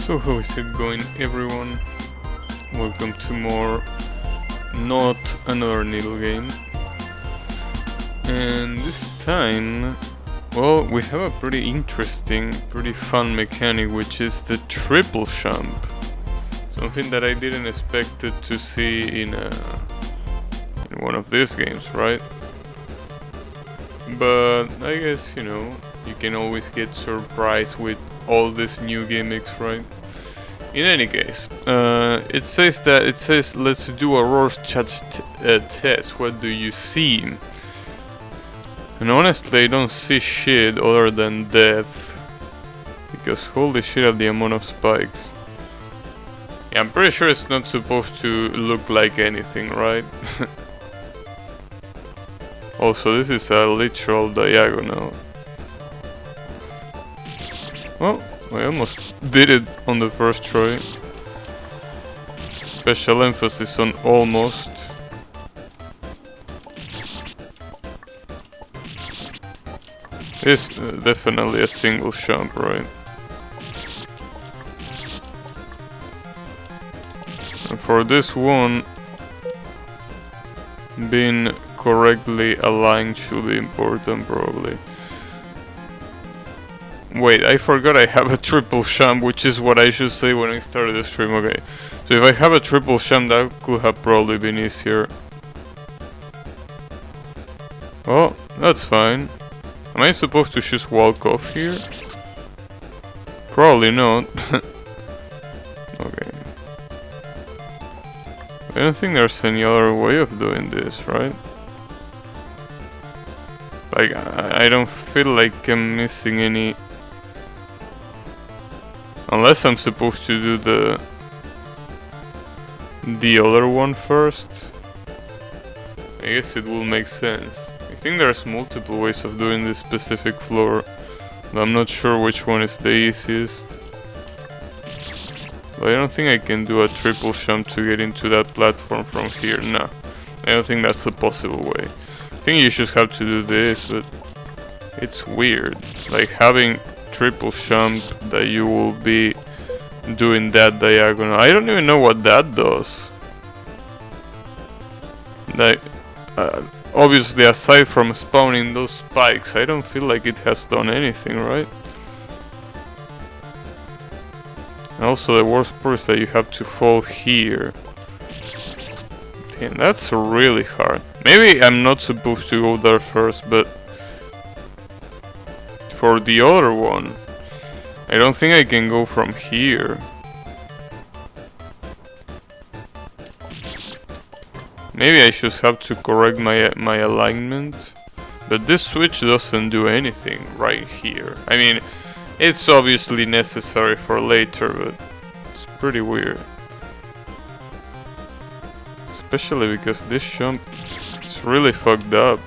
So how is it going, everyone? Welcome to more Not Another Needle game. And this time, well, we have a pretty interesting, pretty fun mechanic, which is the triple jump. Something that I didn't expect to see in one of these games, right? But I guess, you can always get surprised with all these new gimmicks, right? In any case, it says let's do a Rorschach test. What do you see? And honestly, I don't see shit other than death, because holy shit at the amount of spikes. Yeah, I'm pretty sure it's not supposed to look like anything, right? Also, this is a literal diagonal. Well, I almost did it on the first try. Special emphasis on almost. It's definitely a single jump, right? And for this one, being correctly aligned should be important, probably. Wait, I forgot I have a triple jump, which is what I should say when I started the stream. Okay, so if I have a triple jump, that could have probably been easier. Oh, that's fine. Am I supposed to just walk off here? Probably not. Okay. I don't think there's any other way of doing this, right? Like, I don't feel like I'm missing any... Unless I'm supposed to do the other one first. I guess it will make sense. I think there's multiple ways of doing this specific floor, but I'm not sure which one is the easiest. But I don't think I can do a triple jump to get into that platform from here. Nah, I don't think that's a possible way. I think you just have to do this, but it's weird. Like having triple jump that you will be doing that diagonal. I don't even know what that does. Like, obviously aside from spawning those spikes, I don't feel like it has done anything, right? And also the worst part is that you have to fall here. Damn, that's really hard. Maybe I'm not supposed to go there first, but for the other one, I don't think I can go from here. Maybe I just have to correct my alignment. But this switch doesn't do anything right here. I mean, it's obviously necessary for later, but it's pretty weird. Especially because this jump is really fucked up.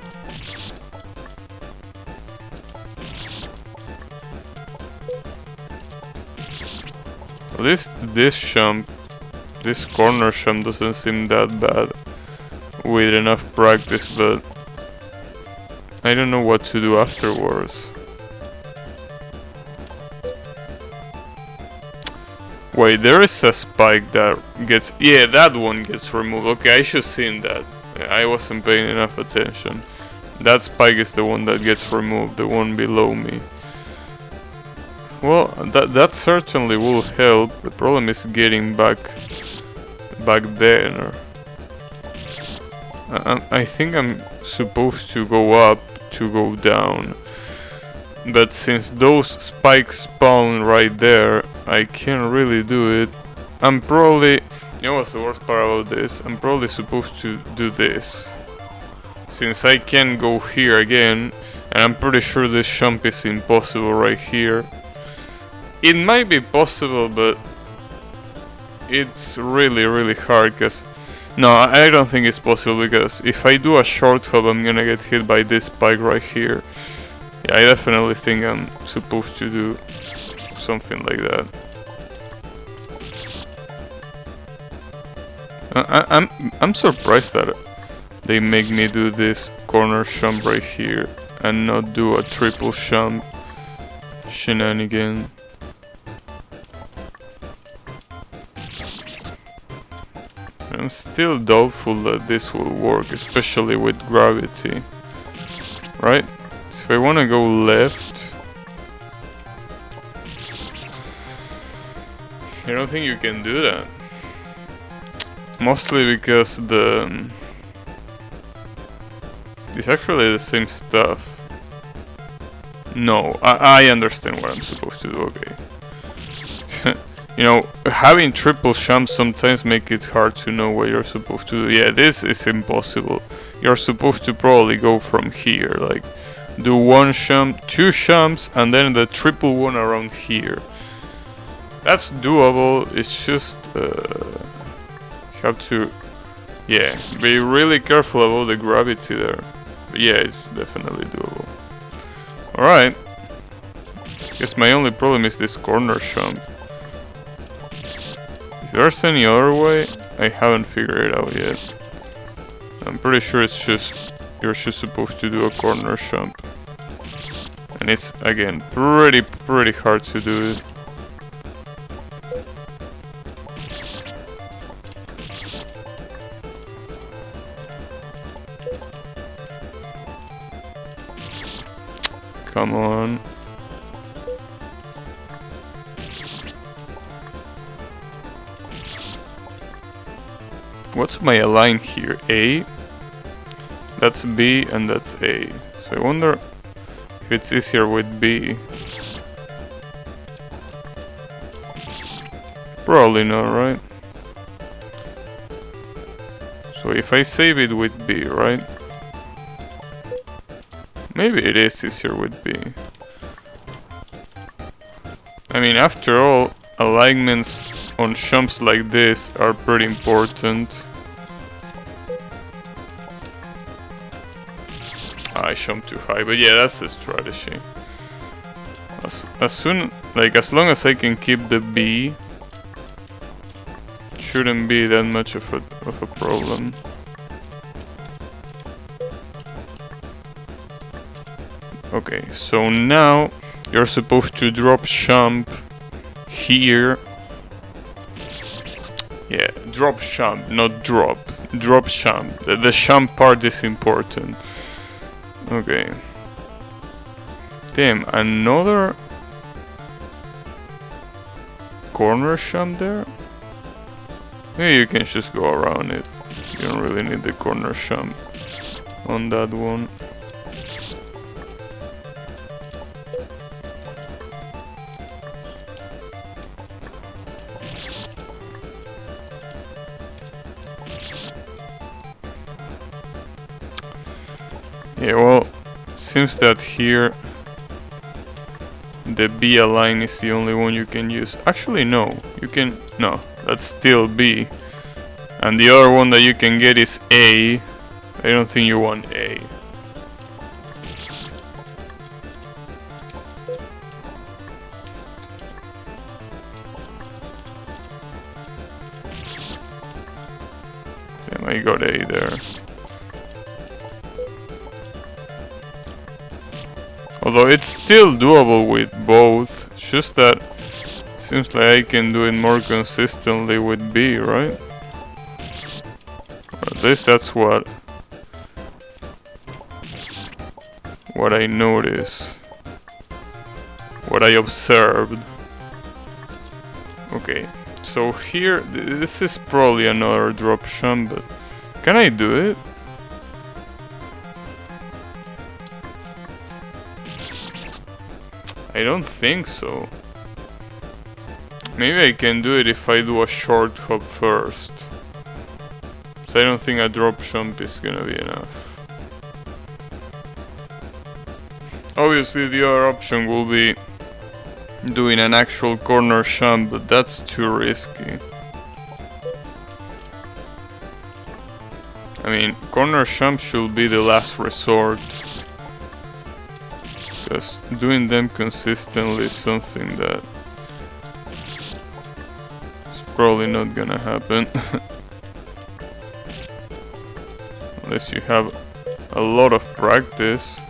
This jump, this corner jump doesn't seem that bad with enough practice, but I don't know what to do afterwards. Wait, there is a spike that gets... Yeah, that one gets removed. Okay, I should have seen that. I wasn't paying enough attention. That spike is the one that gets removed, the one below me. Well, that certainly will help. The problem is getting back there. I think I'm supposed to go up to go down. But since those spikes spawn right there, I can't really do it. I'm probably... You know what's the worst part about this? I'm probably supposed to do this. Since I can't go here again, and I'm pretty sure this jump is impossible right here. It might be possible, but it's really, really hard, because... No, I don't think it's possible, because if I do a short hop, I'm gonna get hit by this spike right here. Yeah, I definitely think I'm supposed to do something like that. I'm surprised that they make me do this corner jump right here and not do a triple jump shenanigan. I'm still doubtful that this will work, especially with gravity. Right? So if I want to go left, I don't think you can do that. Mostly because it's actually the same stuff. No, I understand what I'm supposed to do, okay. You know, having triple jumps sometimes make it hard to know what you're supposed to do. Yeah, this is impossible. You're supposed to probably go from here, like do one jump, two jumps, and then the triple one around here. That's doable, it's just you have to, yeah, be really careful about the gravity there. But yeah, it's definitely doable. Alright. Guess my only problem is this corner jump. If there's any other way, I haven't figured it out yet. I'm pretty sure it's just, you're just supposed to do a corner jump. And it's, again, pretty hard to do it. Come on. What's my align here? A? That's B and that's A. So I wonder if it's easier with B. Probably not, right? So if I save it with B, right? Maybe it is easier with B. I mean, after all, alignments on jumps like this are pretty important. I jumped too high, but yeah, that's the strategy. As long as I can keep the B, shouldn't be that much of a problem. Okay, so now you're supposed to drop jump here. Yeah, drop jump, not drop. Drop jump. The jump part is important. Okay. Damn, another corner jump there? Maybe you can just go around it. You don't really need the corner jump on that one. Yeah, well, seems that here the B align is the only one you can use. Actually, no, you can, no, that's still B. And the other one that you can get is A. I don't think you want A. Damn, I got A there. Although it's still doable with both, it's just that seems like I can do it more consistently with B, right? Or at least that's what I noticed, what I observed. Okay, so here, this is probably another drop jump, but can I do it? I don't think so. Maybe I can do it if I do a short hop first. So I don't think a drop jump is gonna be enough. Obviously the other option will be doing an actual corner jump, but that's too risky. I mean, corner jump should be the last resort. Because doing them consistently is something that is probably not gonna happen. Unless you have a lot of practice.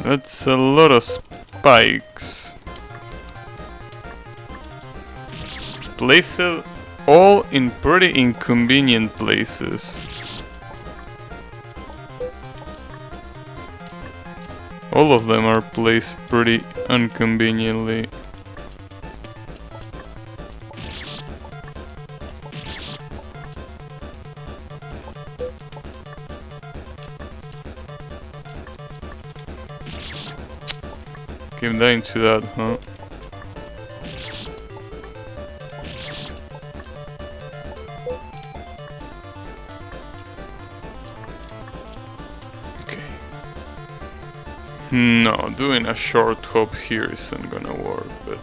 That's a lot of spikes. Placed all in pretty inconvenient places. All of them are placed pretty inconveniently. Keep dying to that, huh? Okay. No, doing a short hop here isn't gonna work, but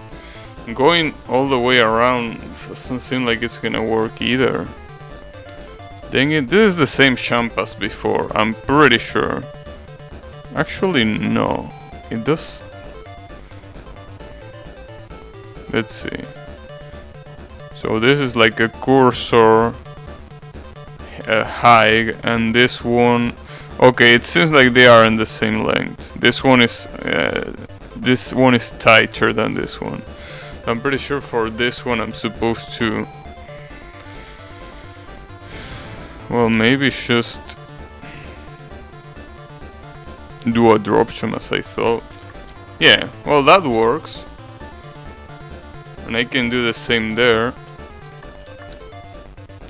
going all the way around doesn't seem like it's gonna work either. Dang it, this is the same jump as before, I'm pretty sure. Actually, no. It does. Let's see. So this is like a cursor high, and this one. Okay, it seems like they are in the same length. This one is tighter than this one. I'm pretty sure for this one I'm supposed to. Well, maybe just do a drop jump as I thought. Yeah, well that works. And I can do the same there.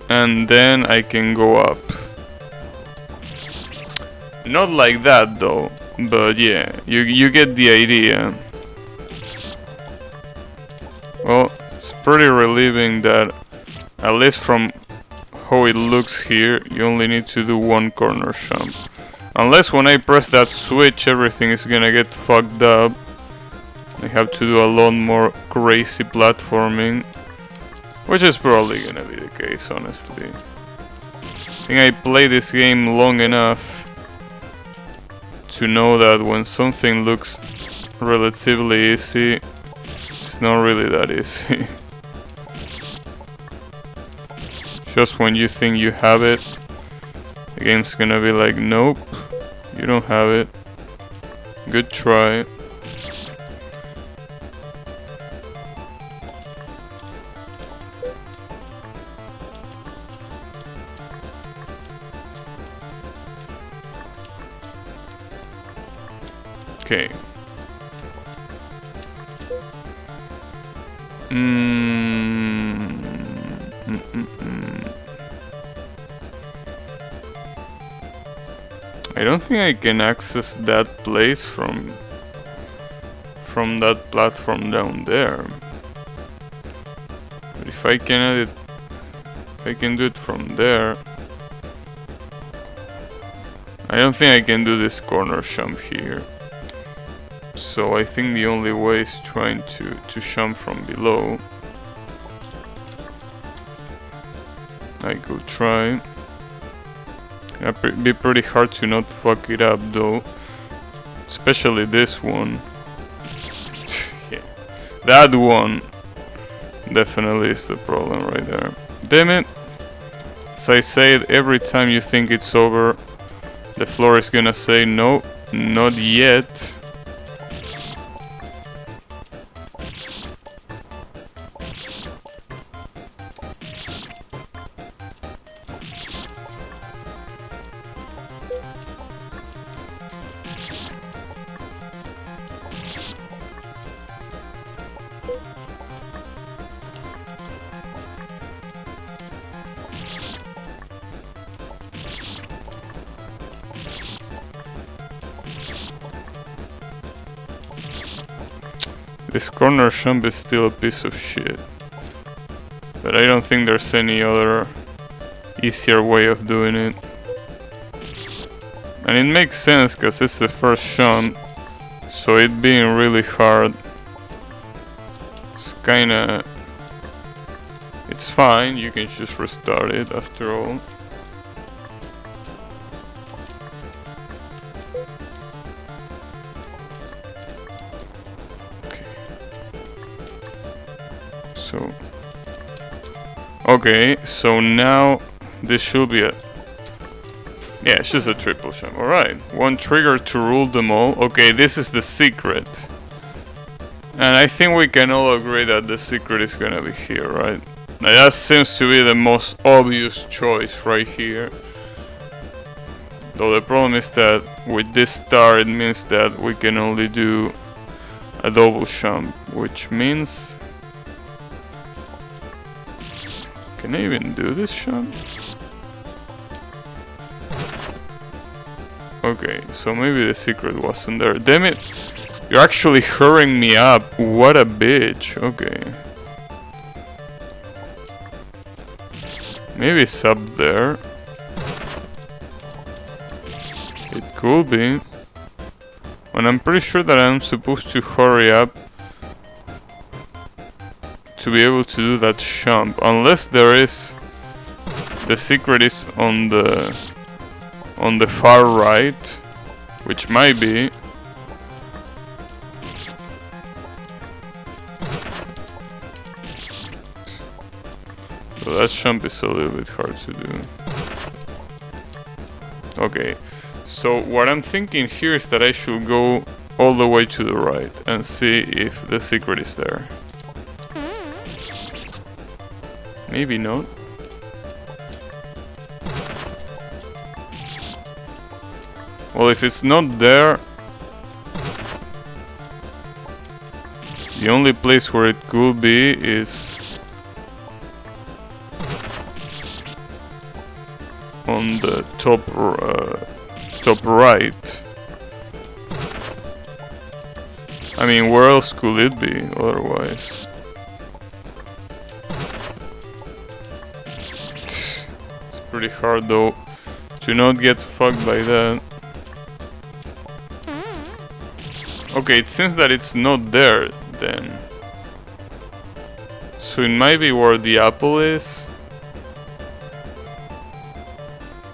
And then I can go up. Not like that though, but yeah, you get the idea. Well, it's pretty relieving that, at least from how it looks here, you only need to do one corner jump. Unless when I press that switch everything is gonna get fucked up. I have to do a lot more crazy platforming, which is probably gonna be the case, honestly. I think I played this game long enough to know that when something looks relatively easy, it's not really that easy. Just when you think you have it, the game's gonna be like, nope, you don't have it. Good try. Okay. I don't think I can access that place from that platform down there. But if I can edit, I can do it from there. I don't think I can do this corner jump here. So I think the only way is trying to jump from below. I could try. It'd be pretty hard to not fuck it up though. Especially this one. Yeah. That one definitely is the problem right there. Damn it. As I said, every time you think it's over, the floor is gonna say no, not yet. This corner jump is still a piece of shit. But I don't think there's any other easier way of doing it. And it makes sense because it's the first jump. So it being really hard, it's kinda... It's fine, you can just restart it after all. Okay, so now this should be Yeah, it's just a triple jump. Alright. One trigger to rule them all. Okay, this is the secret. And I think we can all agree that the secret is gonna be here, right? Now that seems to be the most obvious choice right here. Though the problem is that with this star it means that we can only do a double jump, which means... Can I even do this jump? Okay, so maybe the secret wasn't there. Damn it! You're actually hurrying me up. What a bitch. Okay. Maybe it's up there. It could be. And I'm pretty sure that I'm supposed to hurry up to be able to do that jump. Unless there is... The secret is on the far right, which might be. So that jump is a little bit hard to do. Okay, so what I'm thinking here is that I should go all the way to the right and see if the secret is there. Maybe not. Well, if it's not there, the only place where it could be is on the top right. I mean, where else could it be otherwise? It's pretty hard though to not get fucked by that. Okay, it seems that it's not there then. So it might be where the apple is.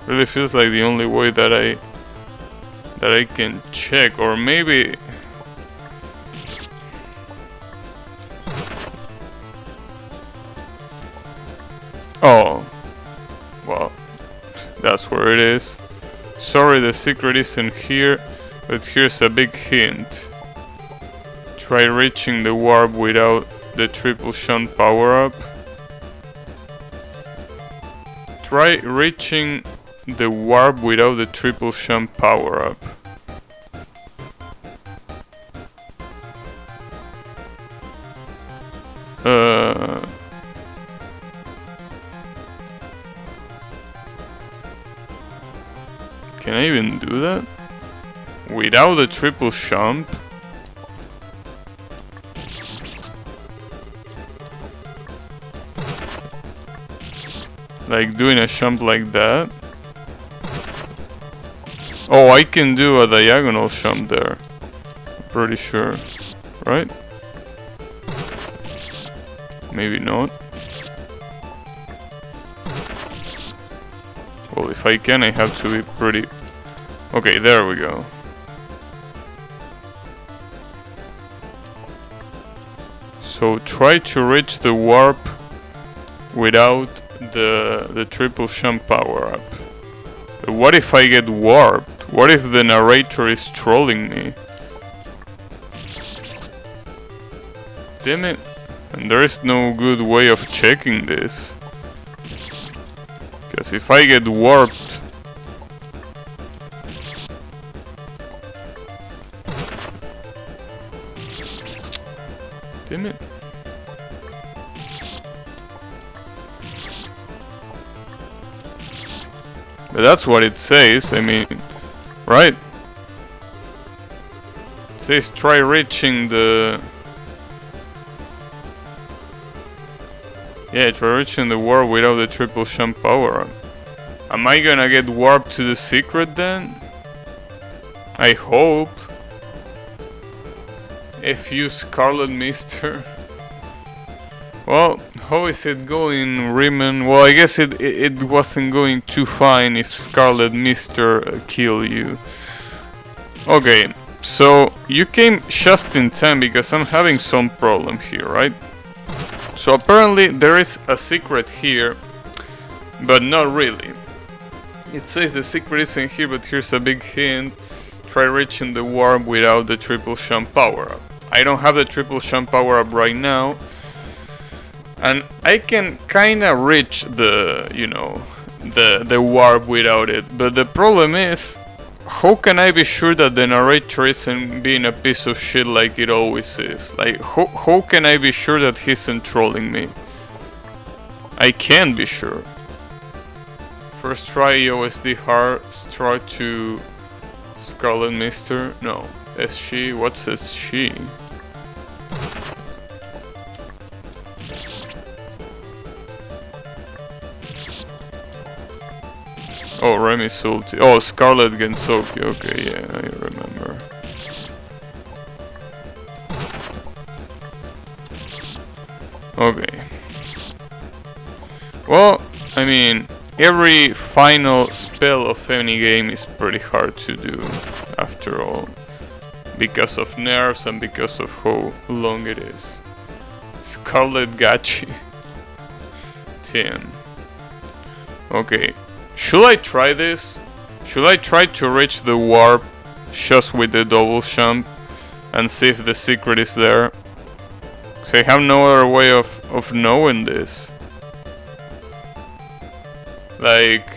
Really feels like the only way that I can check, or maybe oh, well, that's where it is. Sorry, the secret isn't here, but here's a big hint. Try reaching the warp without the triple jump power-up. Try reaching the warp without the triple jump power-up. Can I even do that? Without the triple jump? Like doing a jump like that? Oh, I can do a diagonal jump there. Pretty sure. Right? Maybe not. Well, if I can, I have to be pretty... Okay, there we go. So try to reach the warp without the triple jump power up. But what if I get warped? What if the narrator is trolling me? Damn it. And there is no good way of checking this. Because if I get warped... Damn it. But that's what it says, I mean, right? It says try reaching the... Yeah, try reaching the warp without the triple jump power. Am I gonna get warped to the secret then? I hope. If you Scarlet Mister. Well, how is it going, Riemann? Well, I guess it wasn't going too fine if Scarlet Mister killed you. Okay, so you came just in time because I'm having some problem here, right? So apparently there is a secret here, but not really. It says the secret isn't here, but here's a big hint. Try reaching the warp without the triple jump power up. I don't have the triple jump power up right now. And I can kinda reach the, you know, the warp without it. But the problem is, how can I be sure that the narrator isn't being a piece of shit like it always is? Like, how can I be sure that he isn't trolling me? I can't be sure. First try OSD hard, start to Scarlet Mister? No. SG? What's SG? Oh, Remy's ulti. Oh, Scarlet Gensoki. Okay, yeah, I remember. Okay. Well, I mean, every final spell of any game is pretty hard to do, after all. Because of nerfs and because of how long it is. Scarlet Gachi. 10. Okay. Should I try this? Should I try to reach the warp just with the double jump and see if the secret is there? Cause I have no other way of knowing this. Like,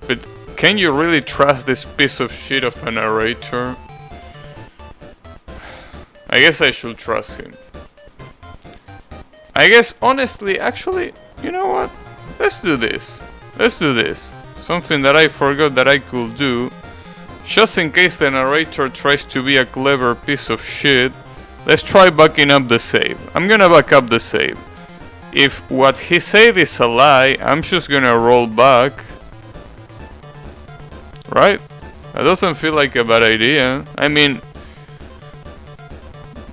but can you really trust this piece of shit of a narrator? I guess I should trust him. I guess honestly, actually, you know what? Let's do this. Let's do this. Something that I forgot that I could do. Just in case the narrator tries to be a clever piece of shit, let's try backing up the save. I'm gonna back up the save. If what he said is a lie, I'm just gonna roll back. Right? That doesn't feel like a bad idea. I mean,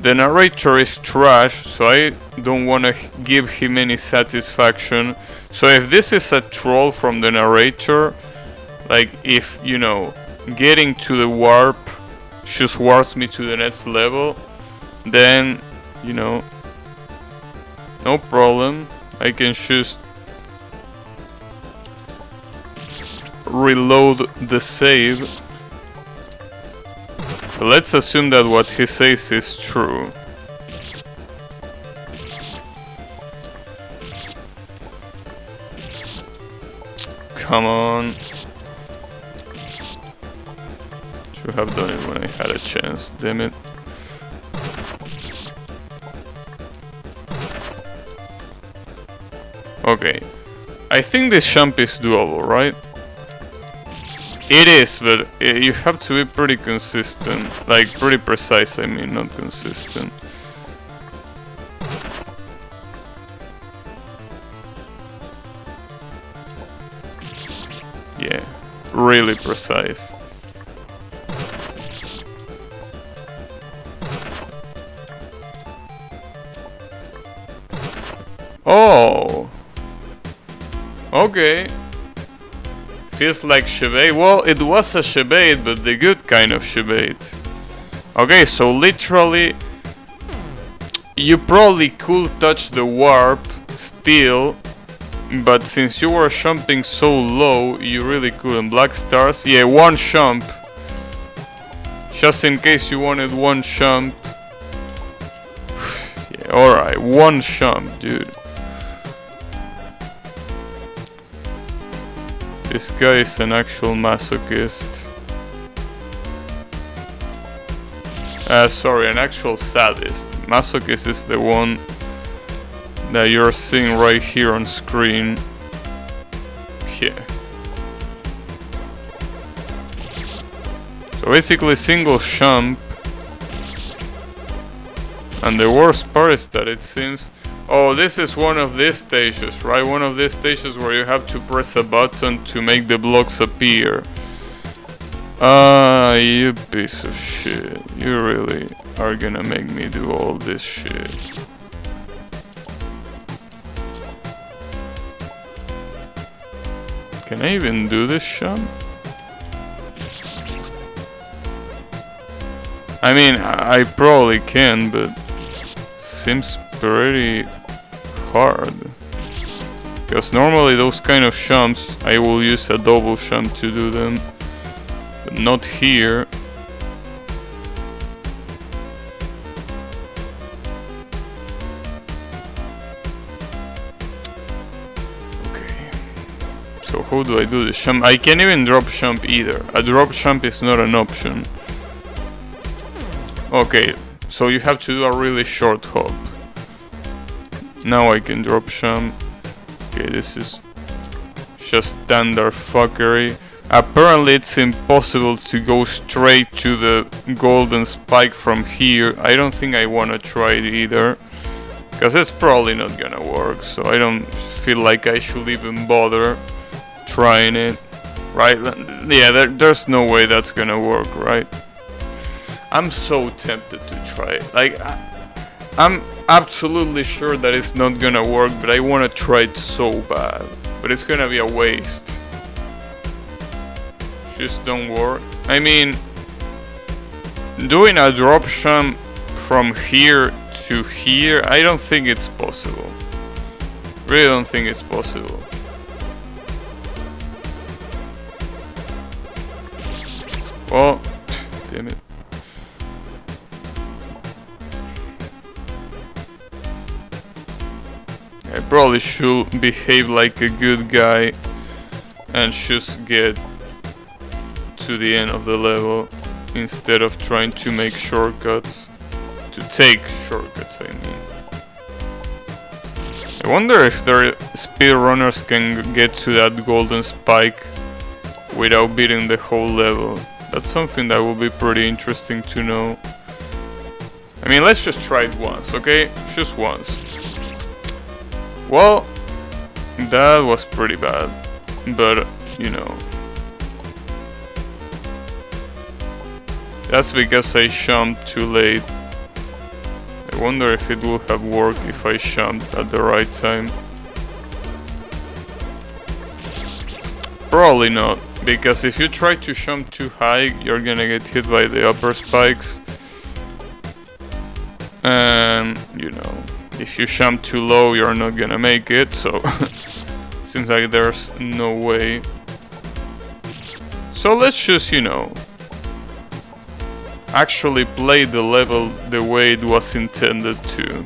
the narrator is trash, so I don't want to give him any satisfaction. So if this is a troll from the narrator, like if, you know, getting to the warp just warps me to the next level, then, you know, no problem. I can just reload the save. But let's assume that what he says is true. Come on. Should have done it when I had a chance, damn it. Okay. I think this jump is doable, right? It is, but you have to be pretty consistent. Like, pretty precise, I mean, not consistent. Yeah, really precise. Oh! Okay. Feels like Shebait. Well, it was a Shebait, but the good kind of Shebait. Okay, so literally, you probably could touch the warp still, but since you were jumping so low, you really couldn't. Black stars, yeah, one jump. Just in case you wanted one jump. Yeah, alright, one jump, dude. This guy is an actual masochist. Sorry, an actual sadist. Masochist is the one that you're seeing right here on screen. Yeah. So basically single jump. And the worst part is that it seems... Oh, this is one of these stages, right? One of these stages where you have to press a button to make the blocks appear. Ah, you piece of shit. You really are gonna make me do all this shit. Can I even do this jump? I mean, I probably can, but seems pretty hard. Because normally those kind of jumps, I will use a double jump to do them. But not here. So how do I do the jump? I can't even drop jump either. A drop jump is not an option. Okay, so you have to do a really short hop. Now I can drop jump. Okay, this is just standard fuckery. Apparently it's impossible to go straight to the golden spike from here. I don't think I wanna try it either, because it's probably not gonna work, so I don't feel like I should even bother trying it, right? Yeah, there's no way that's gonna work, right? I'm so tempted to try it. Like, I'm absolutely sure that it's not gonna work, but I wanna try it so bad. But it's gonna be a waste. Just don't work. I mean, doing a drop jump from here to here, I don't think it's possible. Really don't think it's possible. Well, damn it. I probably should behave like a good guy and just get to the end of the level instead of trying to make shortcuts. To take shortcuts, I mean. I wonder if their speedrunners can get to that golden spike without beating the whole level. That's something that will be pretty interesting to know. I mean, let's just try it once, okay? Just once. Well, that was pretty bad, but, you know. That's because I jumped too late. I wonder if it would have worked if I jumped at the right time. Probably not. Because if you try to jump too high, you're gonna get hit by the upper spikes. And, you know, if you jump too low, you're not gonna make it, so seems like there's no way. So let's just, you know, actually play the level the way it was intended to.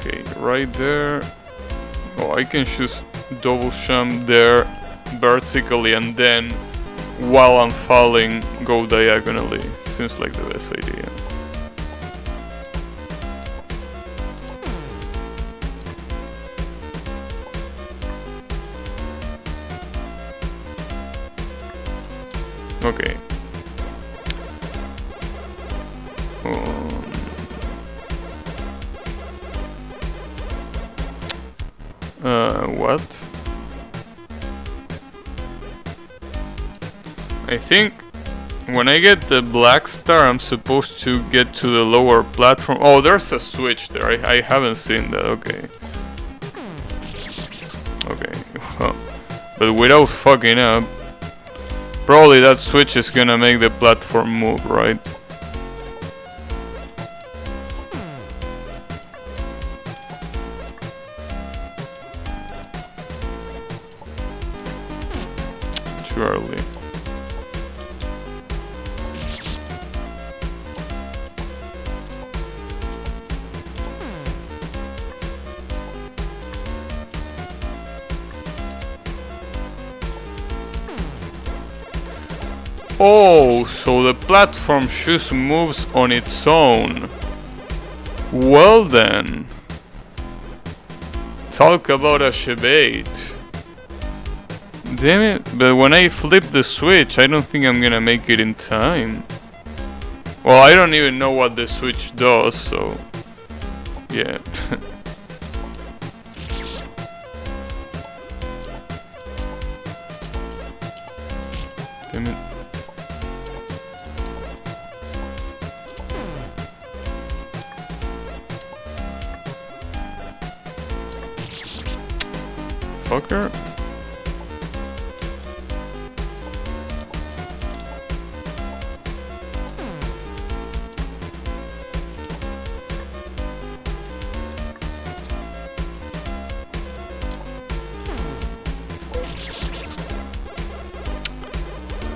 Okay, right there. Oh, I can just double jump there vertically and then while I'm falling go diagonally. Seems like the best idea. Okay. What? I think when I get the black star, I'm supposed to get to the lower platform. Oh, there's a switch there. I haven't seen that. Okay. Okay. But without fucking up, probably that switch is gonna make the platform move, right? Too early. Oh, so the platform just moves on its own. Well then. Talk about a debate. Damn it, but when I flip the switch, I don't think I'm gonna make it in time. Well, I don't even know what the switch does, so... yeah. Damn it. Fucker.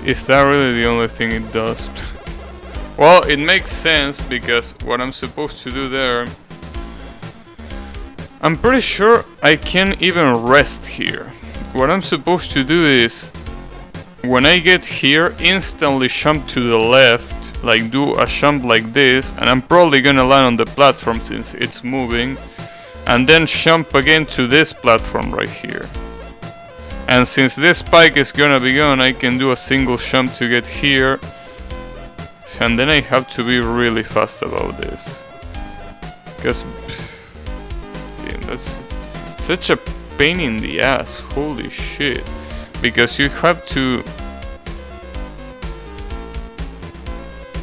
Is that really the only thing it does? Well, it makes sense because what I'm supposed to do there, I'm pretty sure I can't even rest here. What I'm supposed to do is, when I get here, instantly jump to the left, like do a jump like this, and I'm probably gonna land on the platform since it's moving, and then jump again to this platform right here. And since this spike is gonna be gone, I can do a single jump to get here. And then I have to be really fast about this. Because that's such a pain in the ass, holy shit. Because you have to...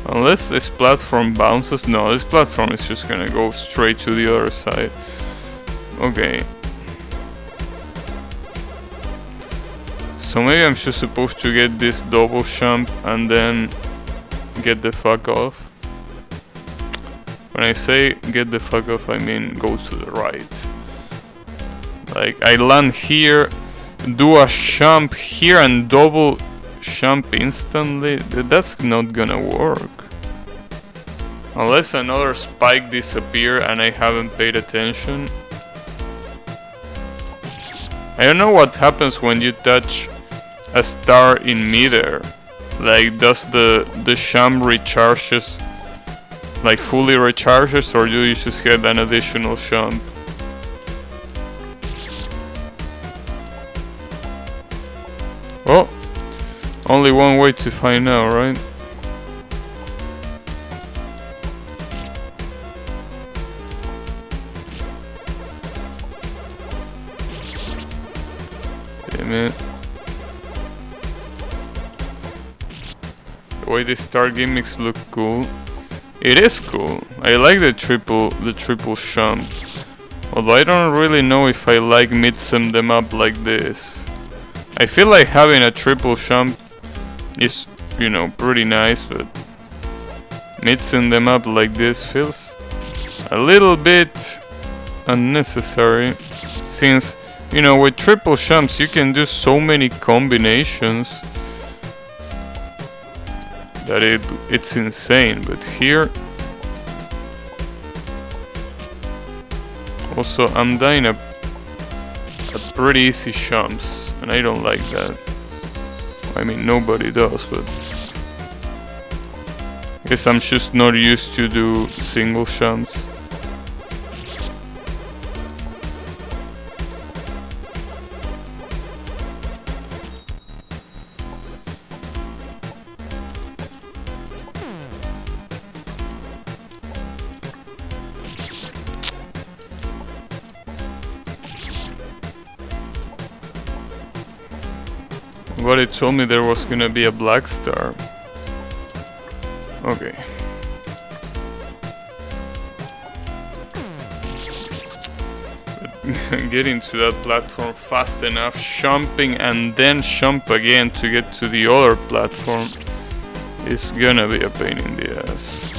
Unless this platform bounces, no, this platform is just gonna go straight to the other side. Okay. So maybe I'm just supposed to get this double jump and then get the fuck off. When I say get the fuck off, I mean go to the right. Like I land here, do a jump here and double jump instantly. That's not gonna work. Unless another spike disappear and I haven't paid attention. I don't know what happens when you touch a star in midair. Like, does the jump recharges, like fully recharges, or do you just get an additional jump? Well, only one way to find out, right? Damn it. The way these star gimmicks look cool. It is cool. I like the triple jump. Although I don't really know if I like mixing them up like this. I feel like having a triple jump is, you know, pretty nice, but mixing them up like this feels a little bit unnecessary. Since, you know, with triple jumps you can do so many combinations that it's insane, but here also I'm dying at pretty easy jumps and I don't like that. I mean, nobody does, but I guess I'm just not used to do single jumps. But it told me there was gonna be a black star. Okay. Getting to that platform fast enough, jumping and then jump again to get to the other platform is gonna be a pain in the ass.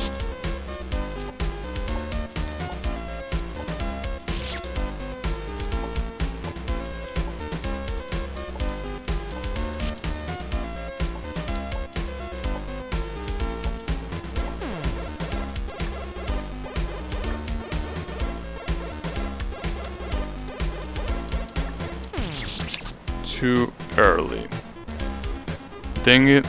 Too early. Dang it.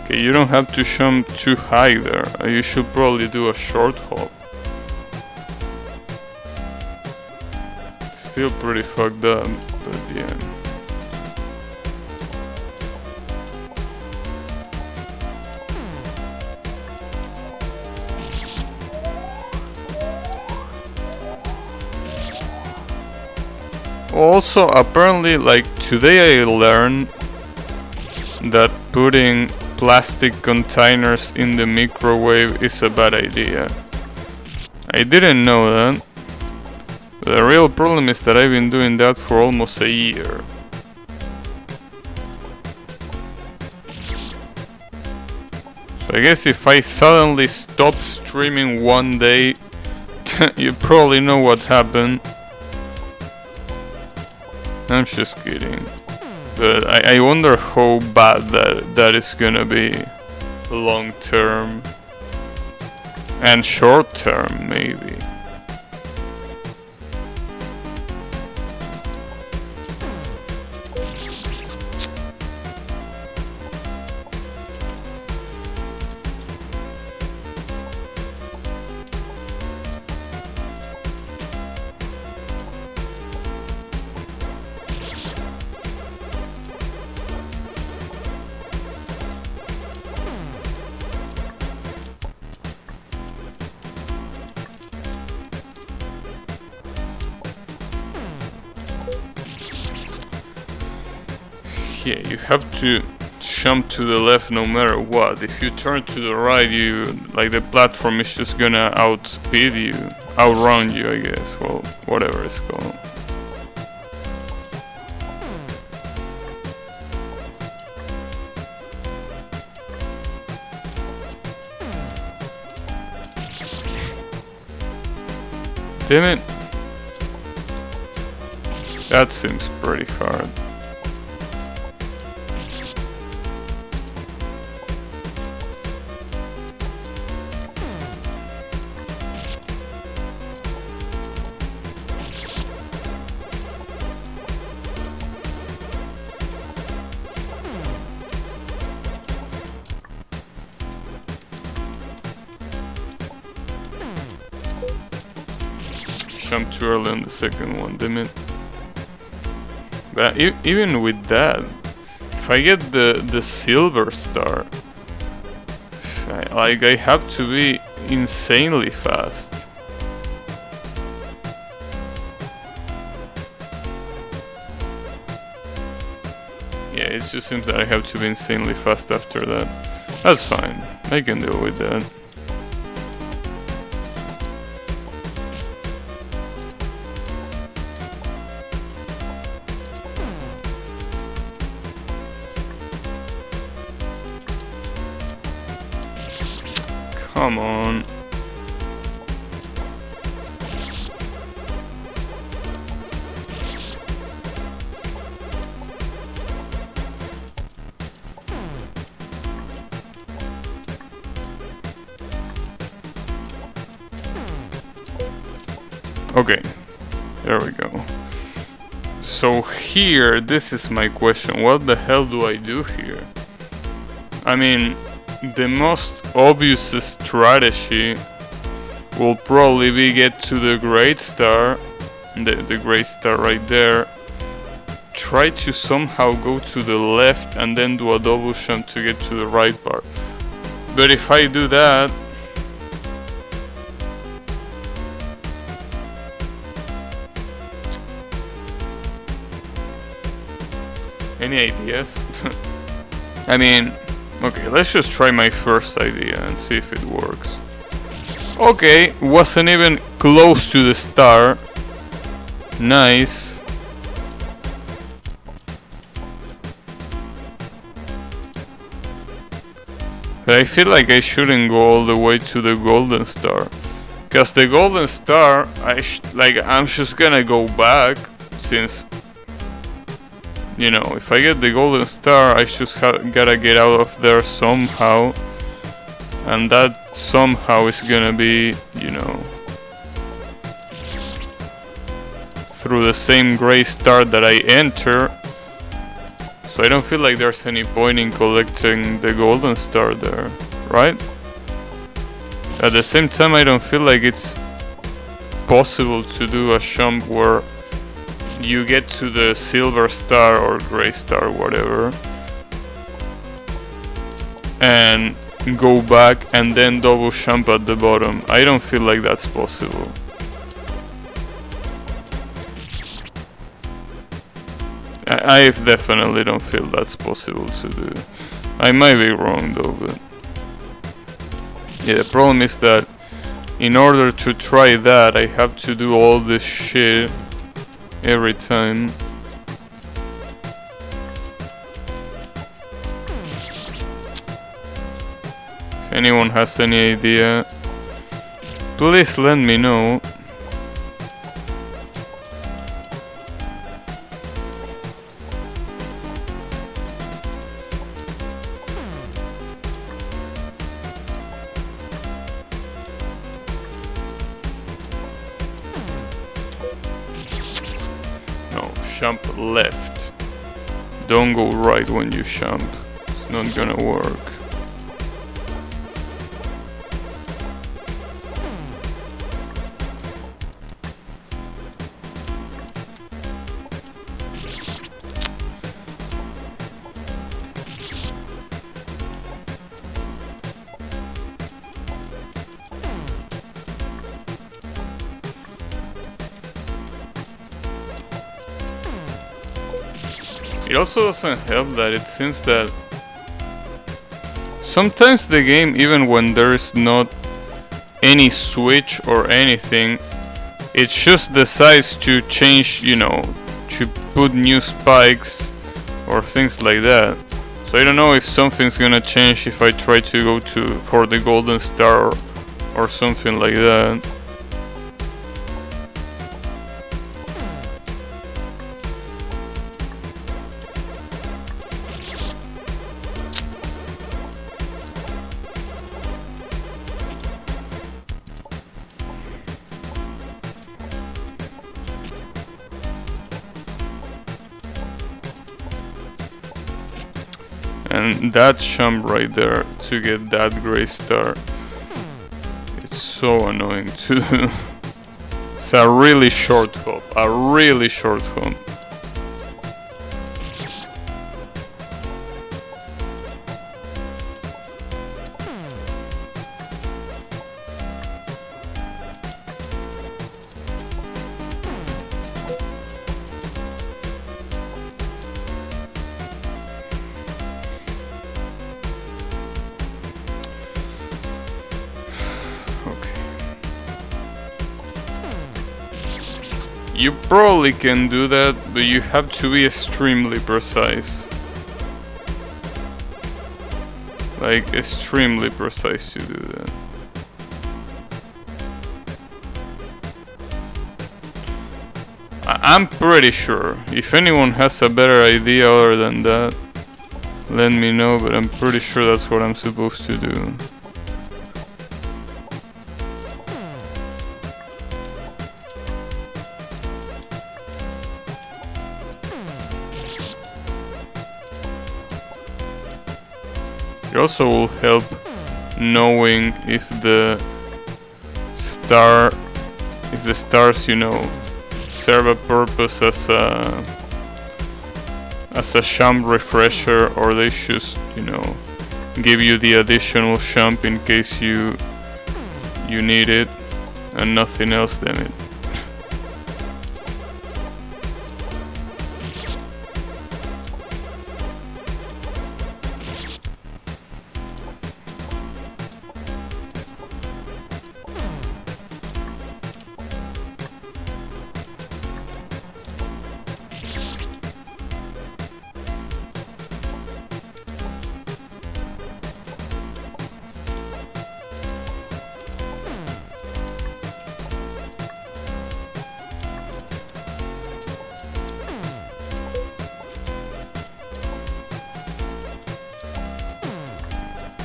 Okay, you don't have to jump too high there. You should probably do a short hop. Still pretty fucked up, but yeah. Also, apparently, like today I learned that putting plastic containers in the microwave is a bad idea. I didn't know that. The real problem is that I've been doing that for almost a year. So I guess if I suddenly stop streaming one day, you probably know what happened. I'm just kidding. But I wonder how bad that is gonna be long term and short term maybe. Yeah, you have to jump to the left no matter what. If you turn to the right, you like the platform is just gonna outspeed you, outrun you, I guess. Well, whatever it's called. Damn it. That seems pretty hard. Jump too early on the second one, damn it. But even with that, if I get the silver star, I have to be insanely fast. Yeah, it just seems that I have to be insanely fast after that. That's fine, I can deal with that. Come on. Okay, there we go. So here, this is my question. What the hell do I do here? I mean, the most obvious strategy will probably be get to the great star, the great star right there, try to somehow go to the left and then do a double jump to get to the right part. But if I do that, any ideas? I mean, okay, let's just try my first idea and see if it works. Okay, wasn't even close to the star. Nice. But I feel like I shouldn't go all the way to the golden star. Because the golden star, I'm just gonna go back, since, you know, if I get the golden star, I just gotta get out of there somehow. And that somehow is gonna be, you know, through the same gray star that I enter. So I don't feel like there's any point in collecting the golden star there, right? At the same time, I don't feel like it's possible to do a jump where you get to the silver star or gray star, whatever, and go back and then double jump at the bottom. I don't feel like that's possible. I definitely don't feel that's possible to do. I might be wrong though, but yeah, the problem is that in order to try that, I have to do all this shit every time. anyone has any idea, please let me know. No, jump left. Don't go right when you jump. It's not gonna work. It also doesn't help that it seems that sometimes the game, even when there's not any switch or anything, it just decides to change, you know, to put new spikes or things like that. So I don't know if something's gonna change if I try to go for the golden star or something like that. And that jump right there to get that gray star, it's so annoying too. It's a really short hop, a really short hop. You probably can do that, but you have to be extremely precise. Like, extremely precise to do that. I'm pretty sure. If anyone has a better idea other than that, let me know, but I'm pretty sure that's what I'm supposed to do. It also will help knowing if the stars, you know, serve a purpose as a jump refresher, or they just, you know, give you the additional jump in case you need it and nothing else, damn it.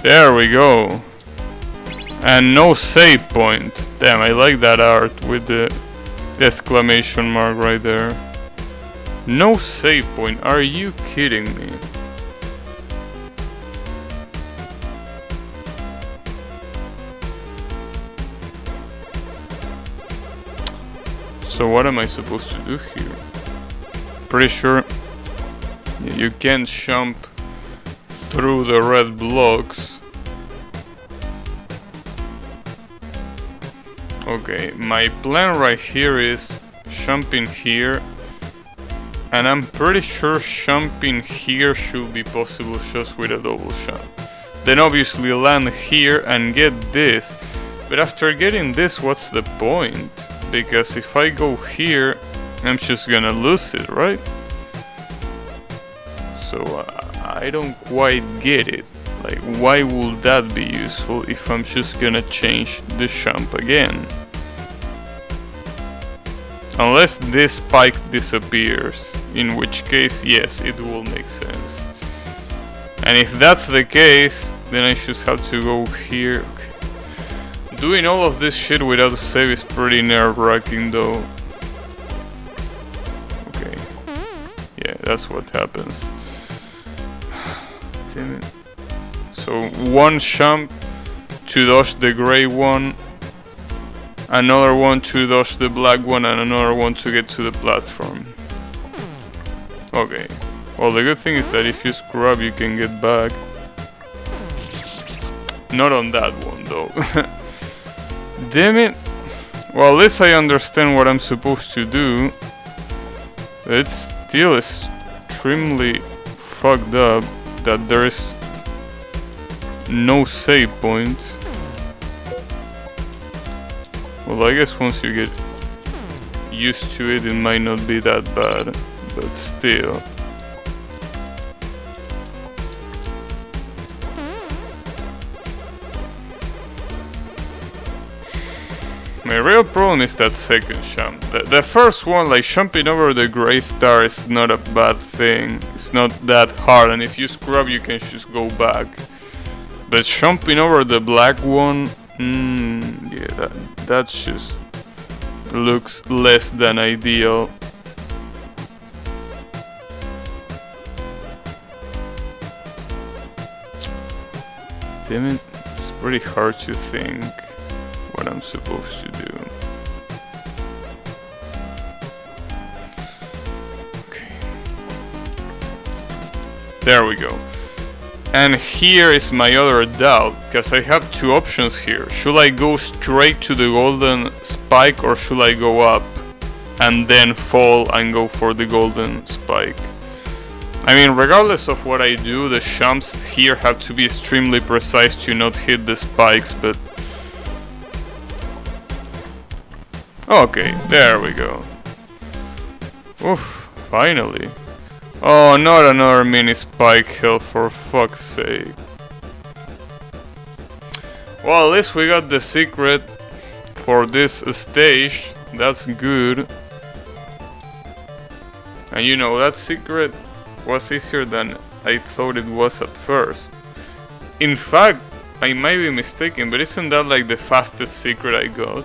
There we go. And no save point. Damn, I like that art with the exclamation mark right there. No save point. Are you kidding me? So what am I supposed to do here? Pretty sure you can't jump through the red blocks. Okay, my plan right here is jumping here, and I'm pretty sure jumping here should be possible just with a double jump. Then obviously land here and get this, but after getting this, what's the point? Because if I go here, I'm just gonna lose it, right? So I don't quite get it. Like, why would that be useful if I'm just gonna change the jump again? Unless this spike disappears, in which case, yes, it will make sense. And if that's the case, then I just have to go here. Okay. Doing all of this shit without a save is pretty nerve-wracking though. Okay. Yeah, that's what happens. Damn it. So one jump to dodge the gray one, another one to dodge the black one, and another one to get to the platform. Okay. Well, the good thing is that if you screw up, you can get back. Not on that one, though. Damn it. Well, at least I understand what I'm supposed to do. It's still extremely fucked up that there is no save point. Well, I guess once you get used to it, it might not be that bad, but still. My real problem is that second jump. The first one, like jumping over the gray star, is not a bad thing. It's not that hard, and if you screw up, you can just go back. But jumping over the black one, yeah, that just looks less than ideal. Damn it, it's pretty hard to think what I'm supposed to do. Okay. There we go. And here is my other doubt, because I have two options here. Should I go straight to the golden spike, or should I go up and then fall and go for the golden spike? I mean, regardless of what I do, the jumps here have to be extremely precise to not hit the spikes, but... Okay, there we go. Oof, finally. Oh, not another mini spike hill, for fuck's sake. Well, at least we got the secret for this stage. That's good. And you know, that secret was easier than I thought it was at first. In fact, I might be mistaken, but isn't that like the fastest secret I got?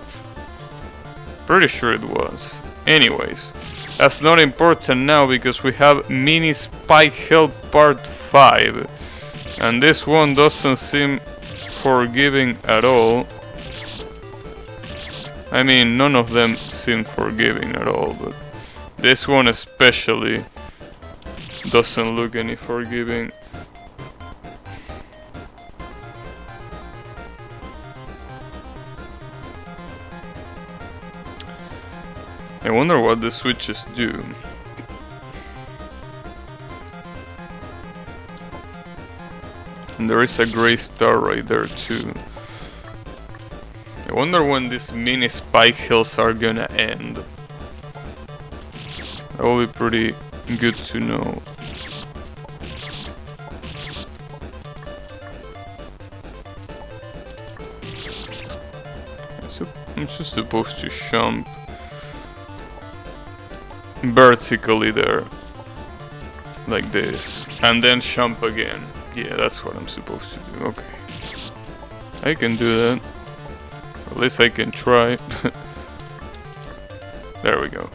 Pretty sure it was. Anyways, that's not important now because we have Mini Spike Hill Part 5. And this one doesn't seem forgiving at all. I mean, none of them seem forgiving at all, but this one especially doesn't look any forgiving. I wonder what the switches do. And there is a gray star right there too. I wonder when these mini spike hills are gonna end. That will be pretty good to know. I'm just supposed to jump vertically there, like this, and then jump again. Yeah, that's what I'm supposed to do. Okay, I can do that. At least I can try. There we go.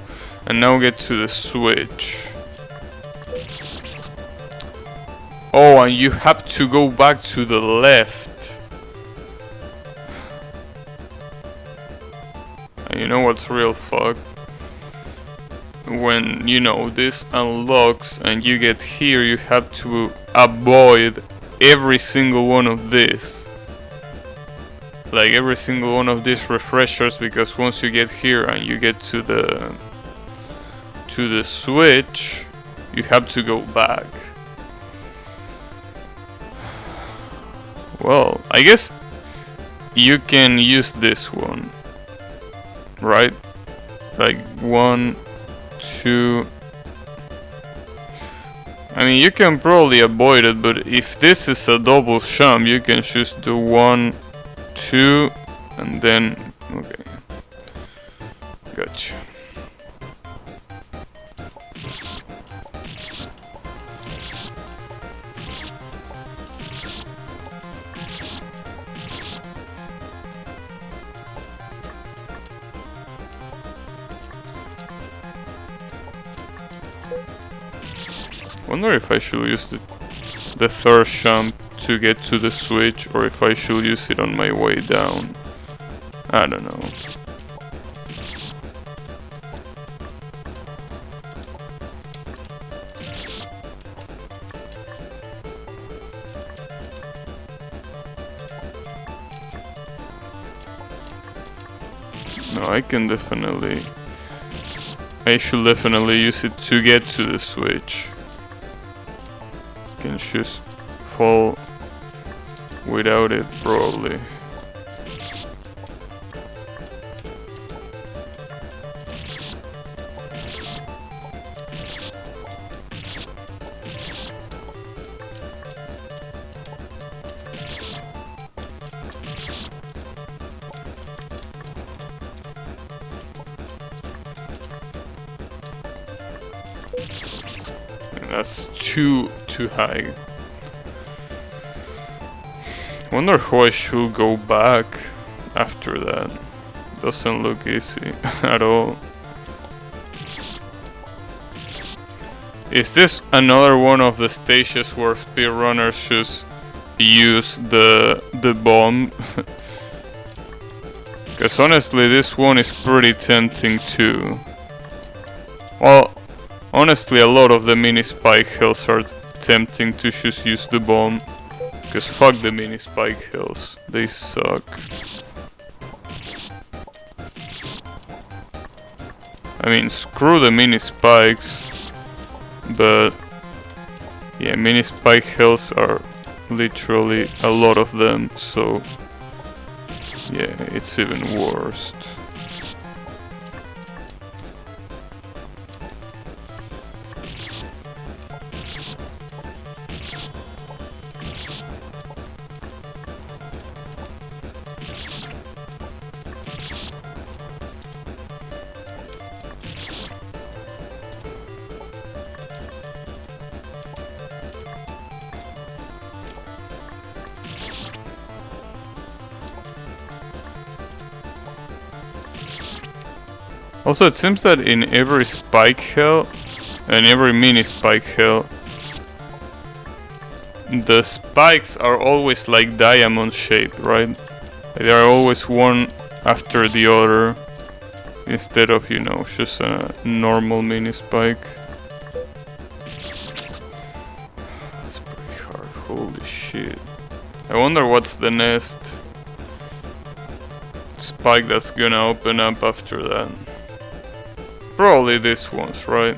And now get to the switch. Oh, and you have to go back to the left. And you know what's real fucked? When, you know, this unlocks and you get here, you have to avoid every single one of this. Like every single one of these refreshers, because once you get here and you get to the switch, you have to go back. Well, I guess you can use this one, right? Like 1, 2. I mean, you can probably avoid it, but if this is a double jump, you can just do 1, 2, and then... Okay. Gotcha. Wonder if I should use the third jump to get to the switch, or if I should use it on my way down. I don't know. No, I should definitely use it to get to the switch. Can just fall without it, probably. That's too high. Wonder how I should go back after that. Doesn't look easy at all. Is this another one of the stages where speedrunners just use the bomb? Because honestly, this one is pretty tempting too. Well, honestly, a lot of the mini spike hills are tempting to just use the bomb. Because fuck the mini spike hills, they suck. I mean, screw the mini spikes, but yeah, mini spike hills are literally a lot of them, so yeah, it's even worse. Also, it seems that in every spike hill and every mini spike hill, the spikes are always like diamond shaped, right? They are always one after the other instead of, you know, just a normal mini spike. That's pretty hard, holy shit. I wonder what's the next spike that's gonna open up after that. Probably this one's, right?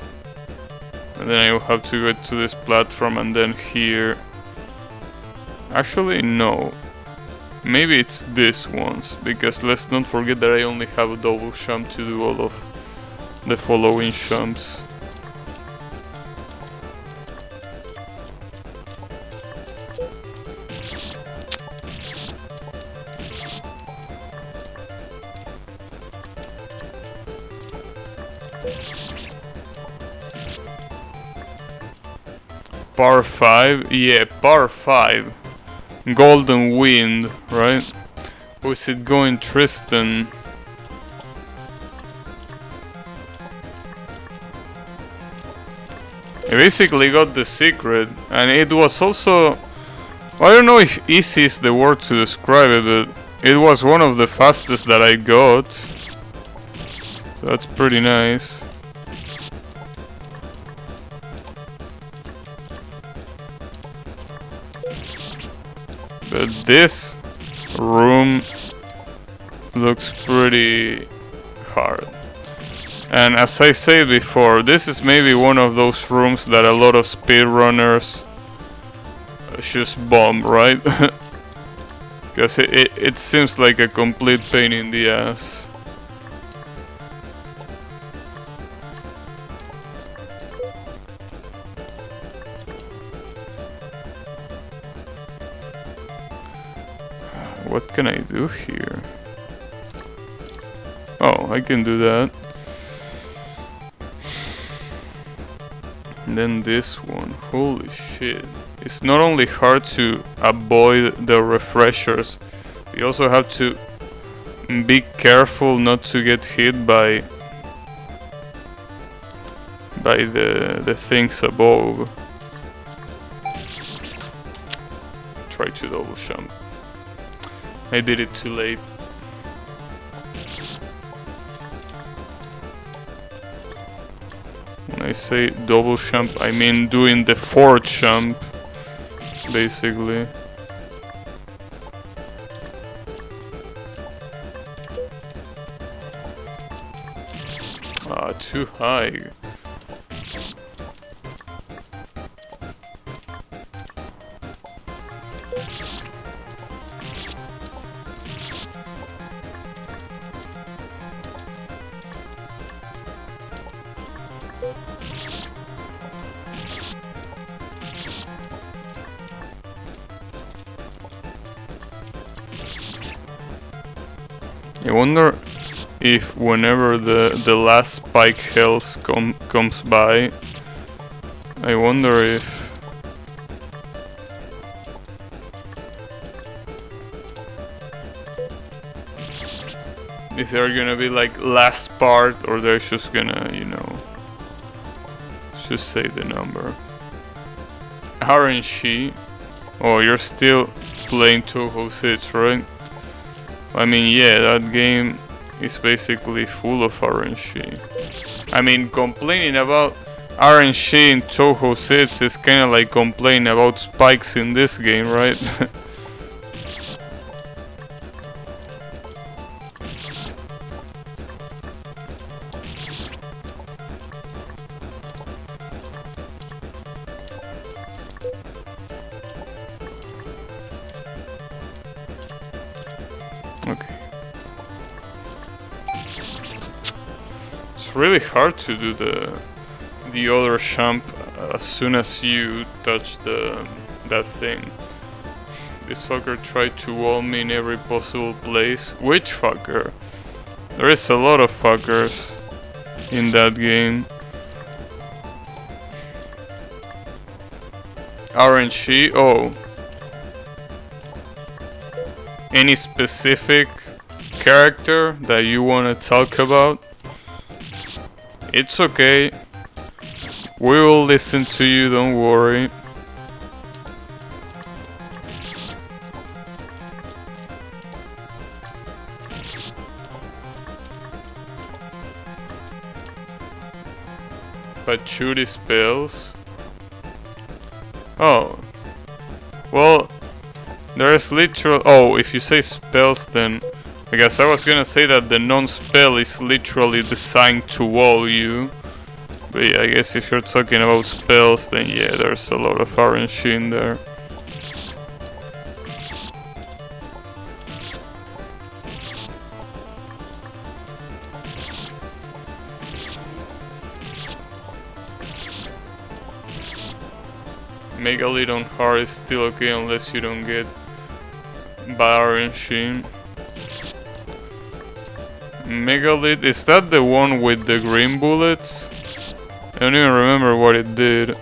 And then I will have to go to this platform and then here. Actually, no. Maybe it's this one's, because let's not forget that I only have a double jump to do all of the following jumps. Par 5? Yeah, par 5. Golden Wind, right? Or is it going Tristan? I basically got the secret, and it was also... I don't know if easy is the word to describe it, but it was one of the fastest that I got. That's pretty nice. But this room looks pretty hard. And as I said before, this is maybe one of those rooms that a lot of speedrunners just bomb, right? Because it seems like a complete pain in the ass. what can I do here? Oh, I can do that. And then this one, holy shit. It's not only hard to avoid the refreshers, you also have to be careful not to get hit by the things above. Try to double jump. I did it too late. When I say double jump, I mean doing the forward jump, basically. Ah, too high. I wonder if whenever the last spike health comes by, I wonder if they're gonna be like last part, or they're just gonna, you know, just say the number. RNG. Oh, you're still playing Touhou 6, right? I mean, yeah, that game is basically full of RNG. I mean, complaining about RNG in Touhou 6 is kinda like complaining about spikes in this game, right? Okay. It's really hard to do the other jump as soon as you touch that thing. This fucker tried to wall me in every possible place. Which fucker? There is a lot of fuckers in that game. RNG? Oh. Any specific character that you want to talk about? It's okay. We will listen to you, don't worry. But shooty spells? Oh. Well, there's literal... Oh, if you say spells, then... I guess I was gonna say that the non-spell is literally designed to wall you. But yeah, I guess if you're talking about spells, then yeah, there's a lot of RNG in there. Megalith on hard is still okay unless you don't get RNG. Megalith, is that the one with the green bullets? I don't even remember what it did.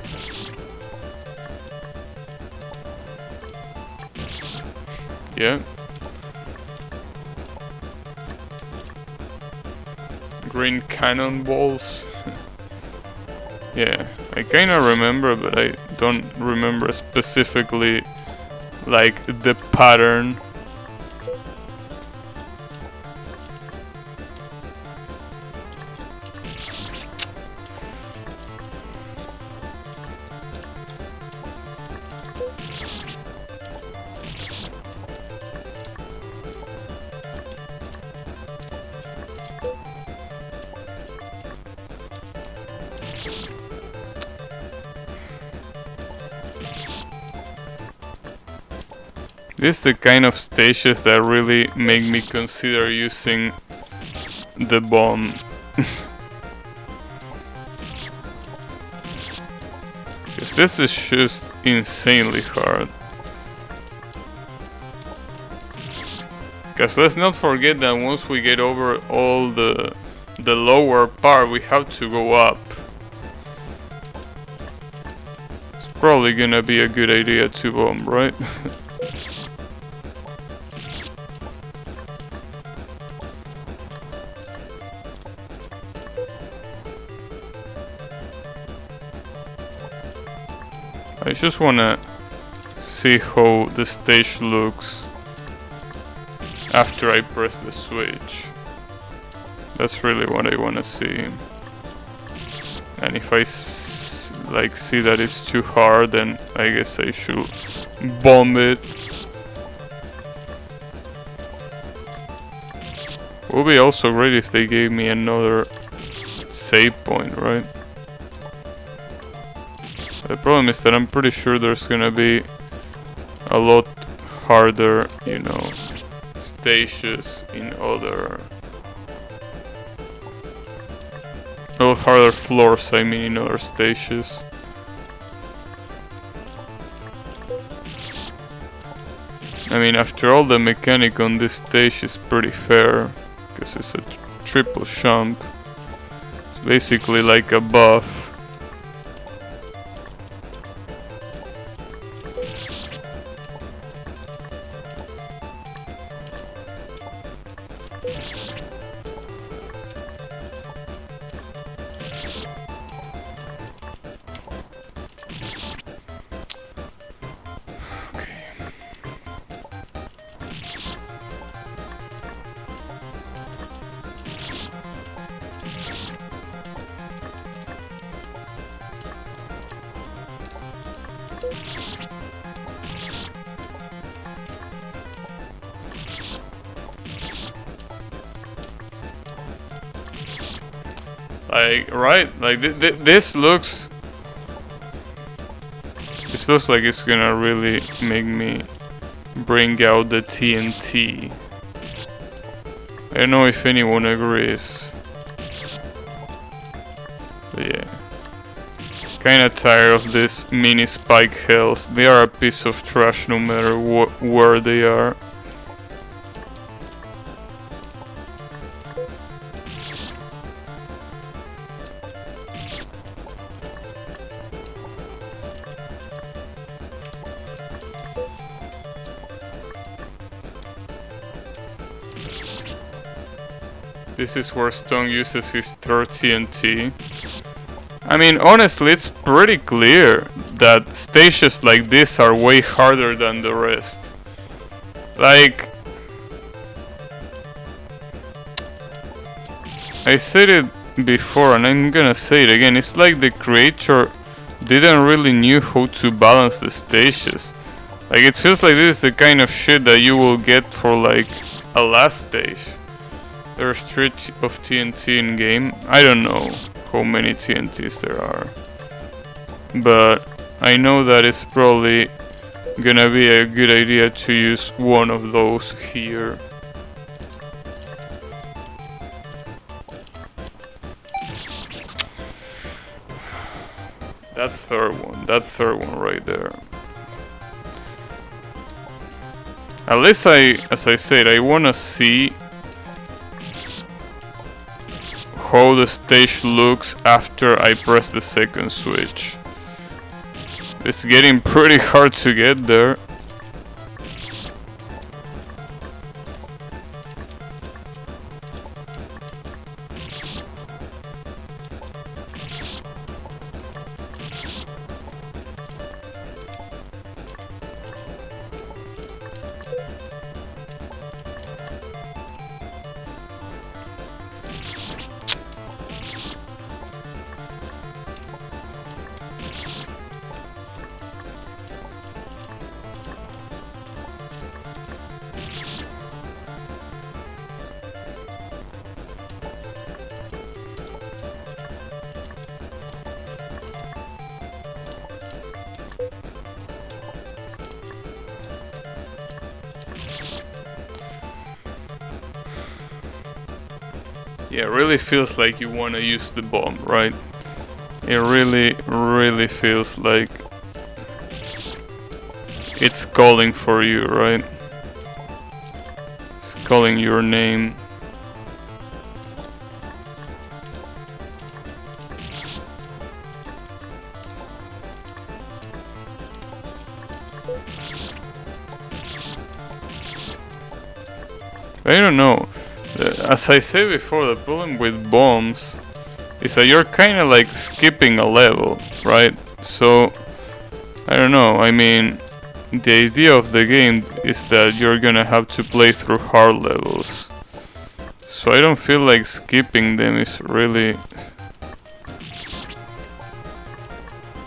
Yeah. Green cannonballs. Yeah, I kinda remember, but I don't remember specifically like the pattern. This is the kind of stages that really make me consider using the bomb. Because this is just insanely hard. Because let's not forget that once we get over all the lower part, we have to go up. It's probably gonna be a good idea to bomb, right? I just wanna see how the stage looks after I press the switch. That's really what I wanna see. And if I like see that it's too hard, then I guess I should bomb it. Would be also great if they gave me another save point, right? The problem is that I'm pretty sure there's gonna be a lot harder, you know, stages in other... a lot harder floors, I mean, in other stages. I mean, after all, the mechanic on this stage is pretty fair, because it's a triple jump. It's basically like a buff. Like, right? Like, this looks... This looks like it's gonna really make me bring out the TNT. I don't know if anyone agrees. But yeah. Kinda tired of this mini spike hells. They are a piece of trash no matter where they are. This is where Stone uses his third TNT. I mean, honestly, it's pretty clear that stages like this are way harder than the rest. Like... I said it before and I'm gonna say it again, it's like the creator didn't really knew how to balance the stages. Like, it feels like this is the kind of shit that you will get for like a last stage. There's 3 of TNT in game. I don't know how many TNTs there are, but I know that it's probably gonna be a good idea to use one of those here. That third one right there. At least as I said, I wanna see how the stage looks after I press the second switch. It's getting pretty hard to get there. Yeah, it really feels like you want to use the bomb, right? It really feels like it's calling for you, right? It's calling your name. I don't know. As I said before, the problem with bombs is that you're kind of like skipping a level, right? So, I don't know. I mean, the idea of the game is that you're gonna have to play through hard levels. So I don't feel like skipping them is really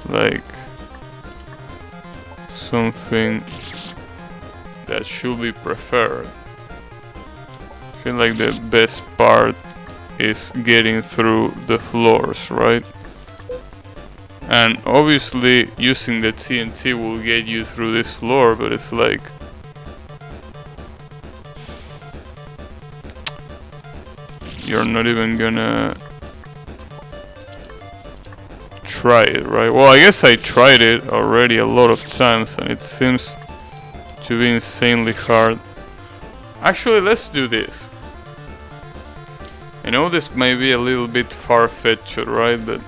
like something that should be preferred. I feel like the best part is getting through the floors, right? And obviously using the TNT will get you through this floor, but it's like you're not even gonna try it, right? Well, I guess I tried it already a lot of times and it seems to be insanely hard. Actually, let's do this. I know this may be a little bit far-fetched, right? But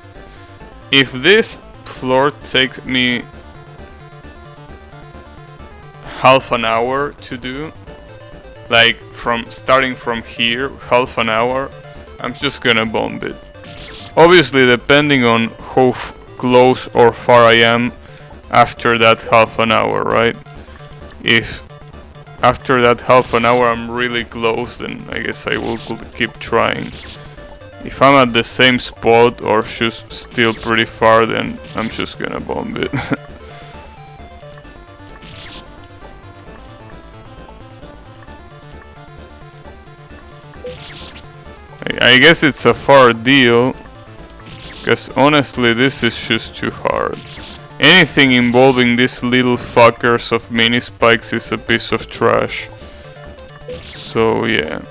if this floor takes me half an hour to do, like from starting from here, half an hour, I'm just gonna bomb it. Obviously, depending on how close or far I am after that half an hour, right? If after that half an hour I'm really close, then I guess I will keep trying. If I'm at the same spot or just still pretty far, then I'm just gonna bomb it. I guess it's a far deal, because honestly this is just too hard. Anything involving these little fuckers of mini spikes is a piece of trash. So yeah.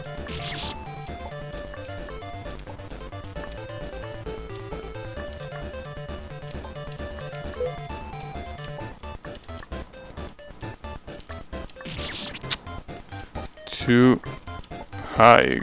Too high.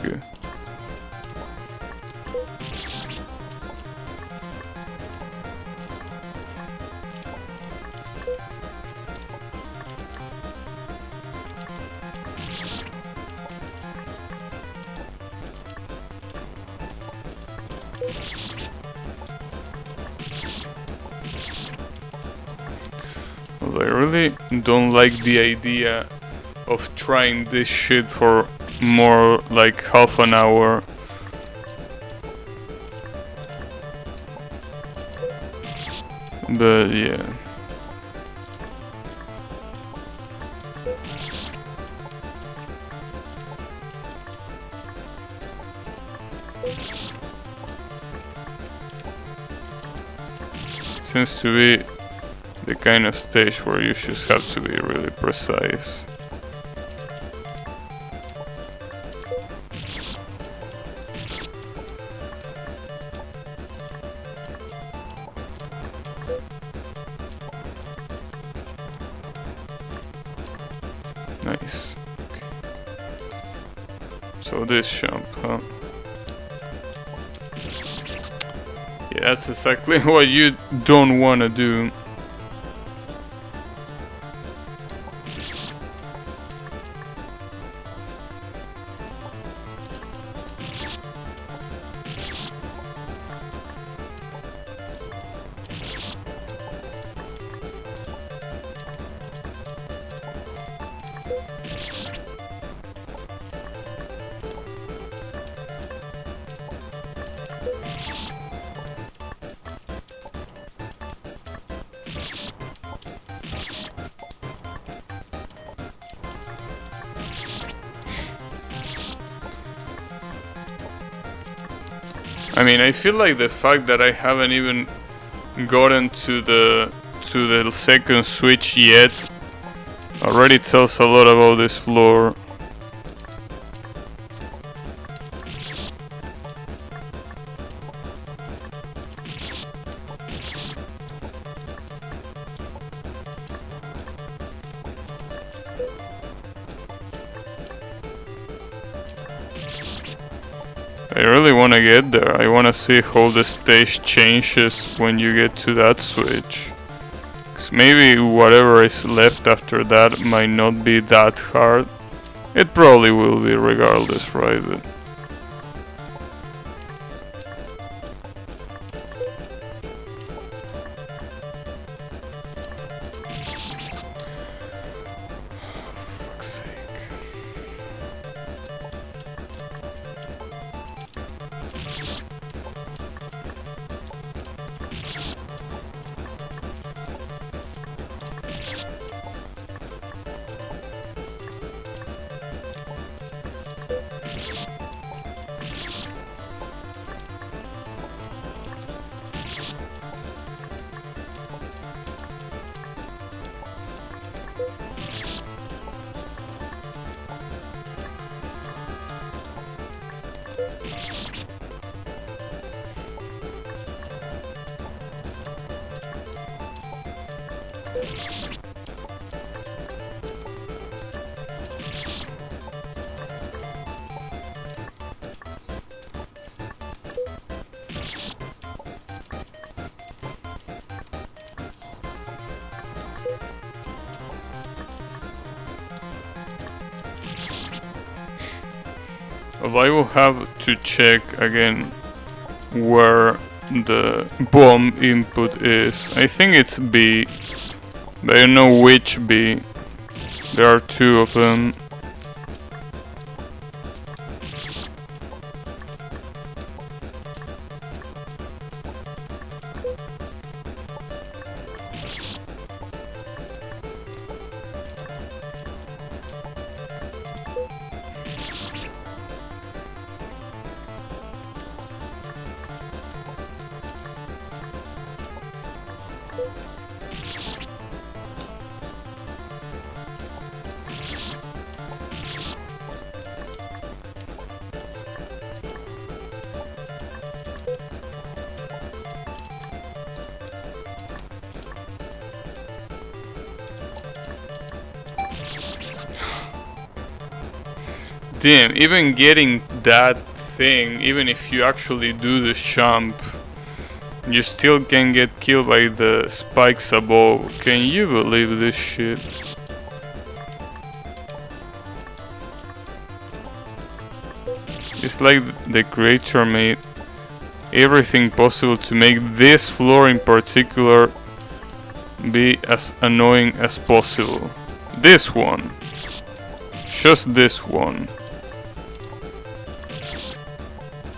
I really don't like the idea of trying this shit for more like half an hour. But yeah. Seems to be the kind of stage where you just have to be really precise. Nice. Okay. So this jump, huh? Yeah, that's exactly what you don't want to do. I mean, I feel like the fact that I haven't even gotten to the second switch yet already tells a lot about this floor. I really want to get there. I want to see how the stage changes when you get to that switch. 'Cause maybe whatever is left after that might not be that hard. It probably will be regardless, right? But fuck's sake. I will have to check again where the bomb input is. I think it's B, but I don't know which B. There are two of them. Damn, even getting that thing, even if you actually do the jump, you still can get killed by the spikes above. Can you believe this shit? It's like the creator made everything possible to make this floor in particular be as annoying as possible. This one. Just this one.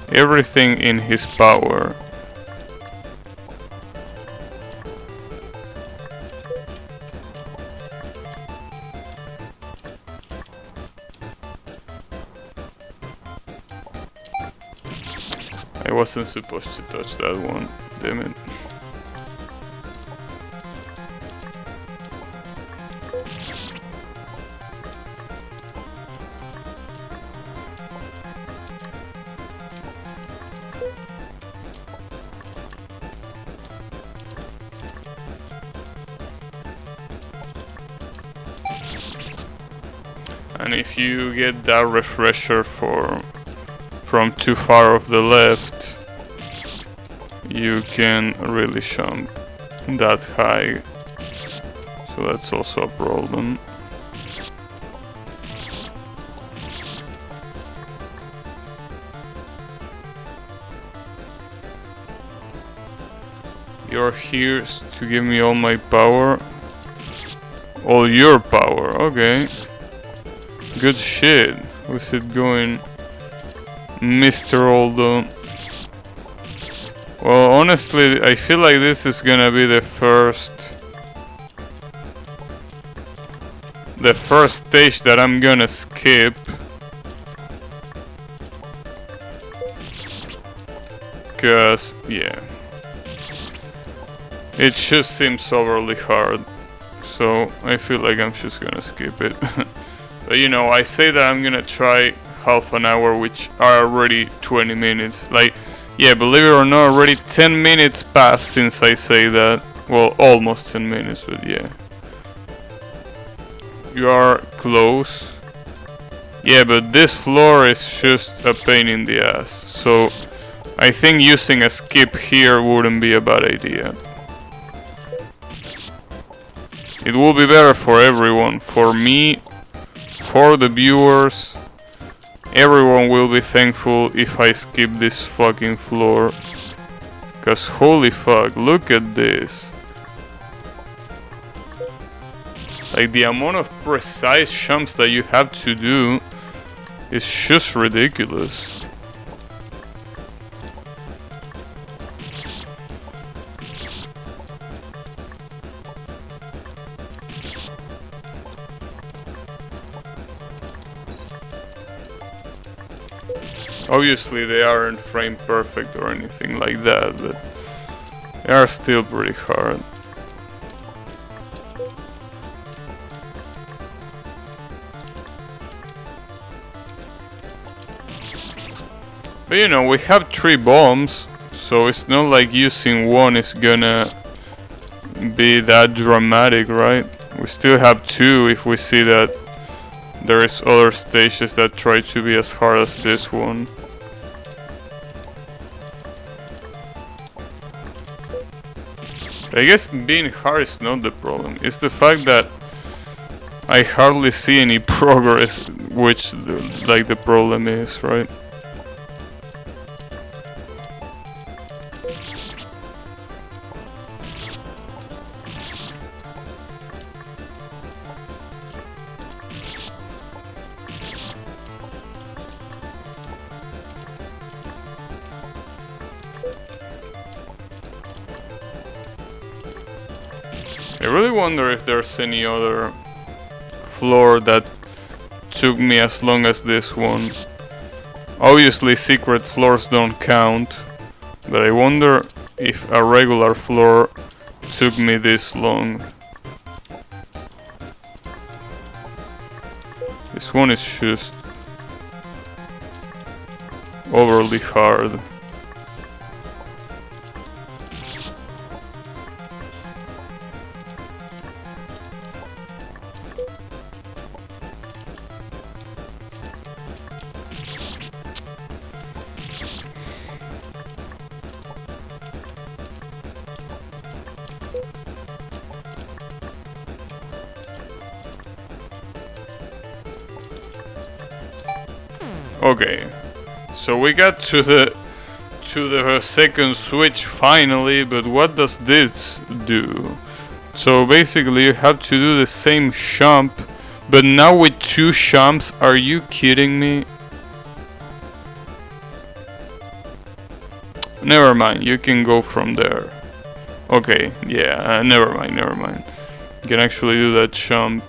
Everything in his power. I wasn't supposed to touch that one, damn it. And if you get that refresher from too far off the left, you can really jump that high. So that's also a problem. You're here to give me all my power. All your power, okay. Good shit. Where's it going, Mr. Aldo? Well, honestly, I feel like this is gonna be the first stage that I'm gonna skip. Cause, yeah. It just seems overly hard. So, I feel like I'm just gonna skip it. But you know, I say that I'm gonna try half an hour, which are already 20 minutes. Like, yeah, believe it or not, already 10 minutes passed since I say that. Well, almost 10 minutes, but yeah. You are close. Yeah, but this floor is just a pain in the ass. So I think using a skip here wouldn't be a bad idea. It will be better for everyone. For me, for the viewers. Everyone will be thankful if I skip this fucking floor. Cause holy fuck, look at this. Like the amount of precise jumps that you have to do is just ridiculous. Obviously they aren't frame perfect or anything like that, but they are still pretty hard. But you know, we have 3 bombs, so it's not like using one is gonna be that dramatic, right? We still have 2 if we see that there is other stages that try to be as hard as this one. I guess being hard is not the problem. It's the fact that I hardly see any progress, which like the problem is, right? I really wonder if there's any other floor that took me as long as this one. Obviously secret floors don't count, but I wonder if a regular floor took me this long. This one is just overly hard. Okay, so we got to the second switch finally, but what does this do? So basically you have to do the same jump, but now with 2 jumps. Are you kidding me? Never mind, you can go from there. Okay, yeah, never mind. You can actually do that jump.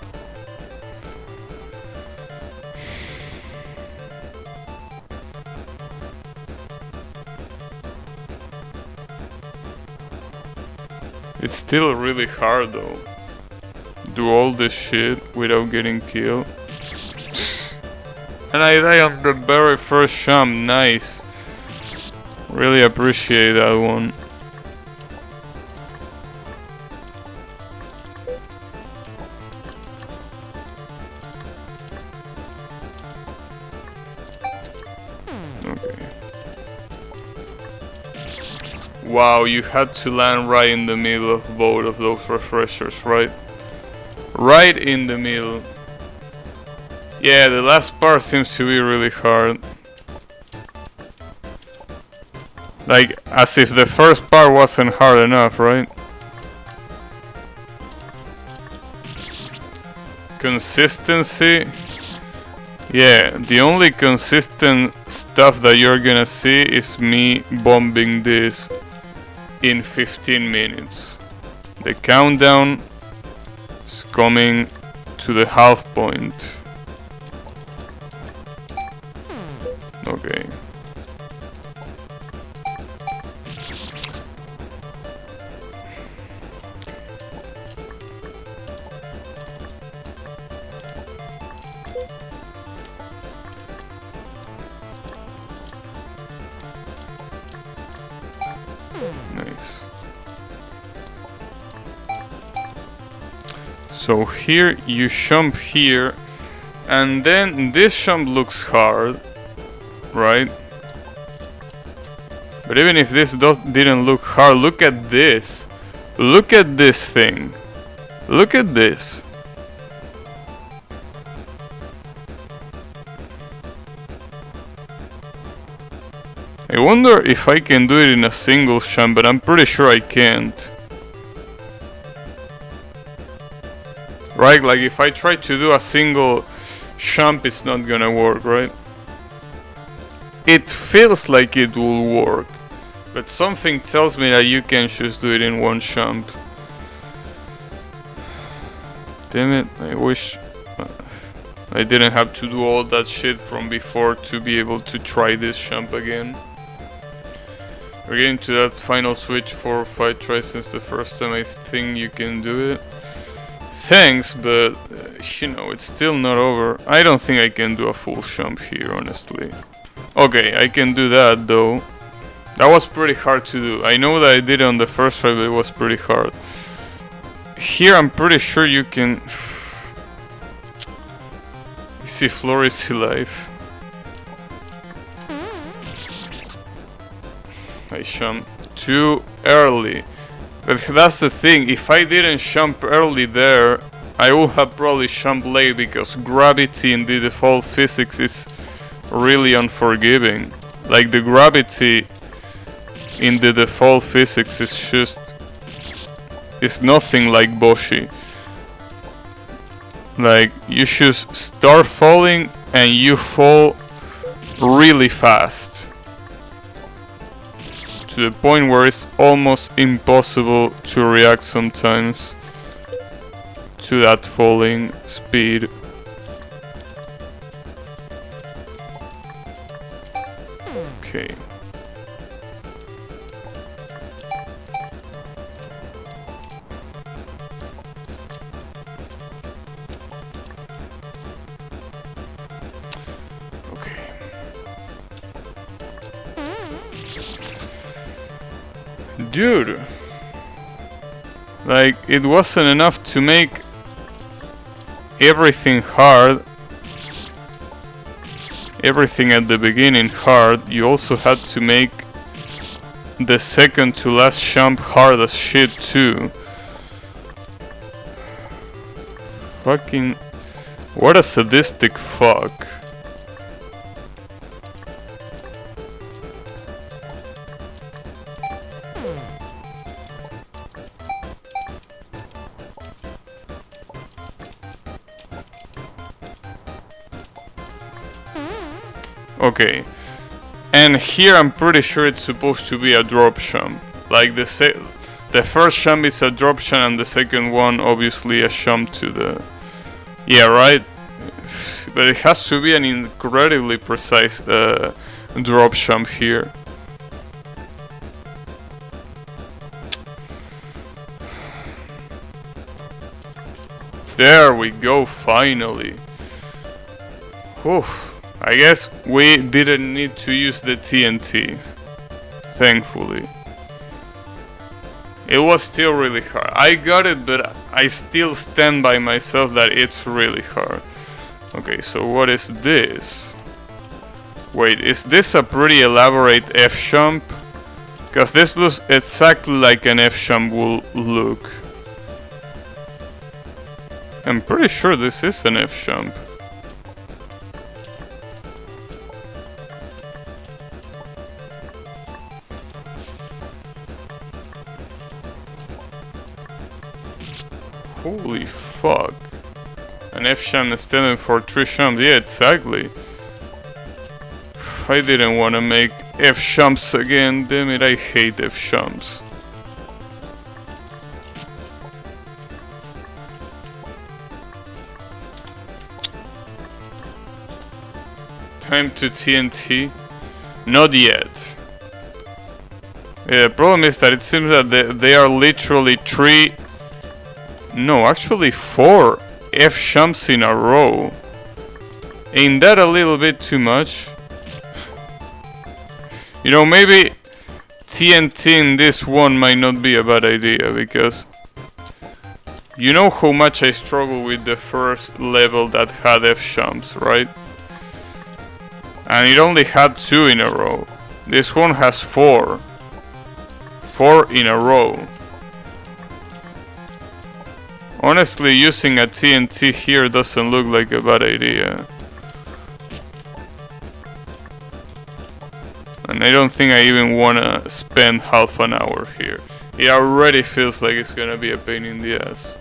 It's still really hard though. Do all this shit without getting killed. And I die on the very first jump, nice. Really appreciate that one. Okay. Wow, you had to land right in the middle of both of those refreshers, right? Right in the middle. Yeah, the last part seems to be really hard. Like, as if the first part wasn't hard enough, right? Consistency. Yeah, the only consistent stuff that you're gonna see is me bombing this in 15 minutes. The countdown is coming to the half point. Okay. Nice. So here you jump here, And then this jump looks hard, right? But even if this didn't look hard, look at this. Look at this thing. Look at this. I wonder if I can do it in a single jump, but I'm pretty sure I can't. Right, like if I try to do a single jump, it's not gonna work, right? It feels like it will work, but something tells me that you can just do it in one jump. Damn it, I wish I didn't have to do all that shit from before to be able to try this jump again. We're getting to that final switch 4 or 5 tries since the first time I think you can do it. Thanks, but you know, it's still not over. I don't think I can do a full jump here, honestly. Okay, I can do that though. That was pretty hard to do. I know that I did it on the first try, but it was pretty hard. Here I'm pretty sure you can... See, floor is alive. I jumped too early. But that's the thing, if I didn't jump early there, I would have probably jumped late because gravity in the default physics is really unforgiving. Like the gravity in the default physics is just... it's nothing like Boshi. Like, you just start falling and you fall really fast. To the point where it's almost impossible to react sometimes to that falling speed. Okay. Dude, like, it wasn't enough to make everything hard, everything at the beginning hard, you also had to make the second to last jump hard as shit too. Fucking, what a sadistic fuck. Okay, and here I'm pretty sure it's supposed to be a drop jump. Like the first jump is a drop jump and the second one obviously a jump to the... Yeah, right? But it has to be an incredibly precise drop jump here. There we go, finally. Whew. I guess we didn't need to use the TNT, thankfully. It was still really hard. I got it, but I still stand by myself that it's really hard. Okay, so what is this? Wait, is this a pretty elaborate F-jump? Because this looks exactly like an F-jump will look. I'm pretty sure this is an F-jump. Holy fuck. An F-jump is standing for 3 jumps. Yeah, exactly. I didn't want to make F-jumps again. Damn it, I hate F-jumps. Time to TNT? Not yet. Yeah, the problem is that it seems that they are literally 3... No, actually 4 F-jumps in a row. Ain't that a little bit too much? You know, maybe TNT in this one might not be a bad idea, because You know how much I struggle with the first level that had F-jumps, right? And it only had 2 in a row. This one has 4. 4 in a row. Honestly, using a TNT here doesn't look like a bad idea. And I don't think I even wanna spend half an hour here. It already feels like it's gonna be a pain in the ass.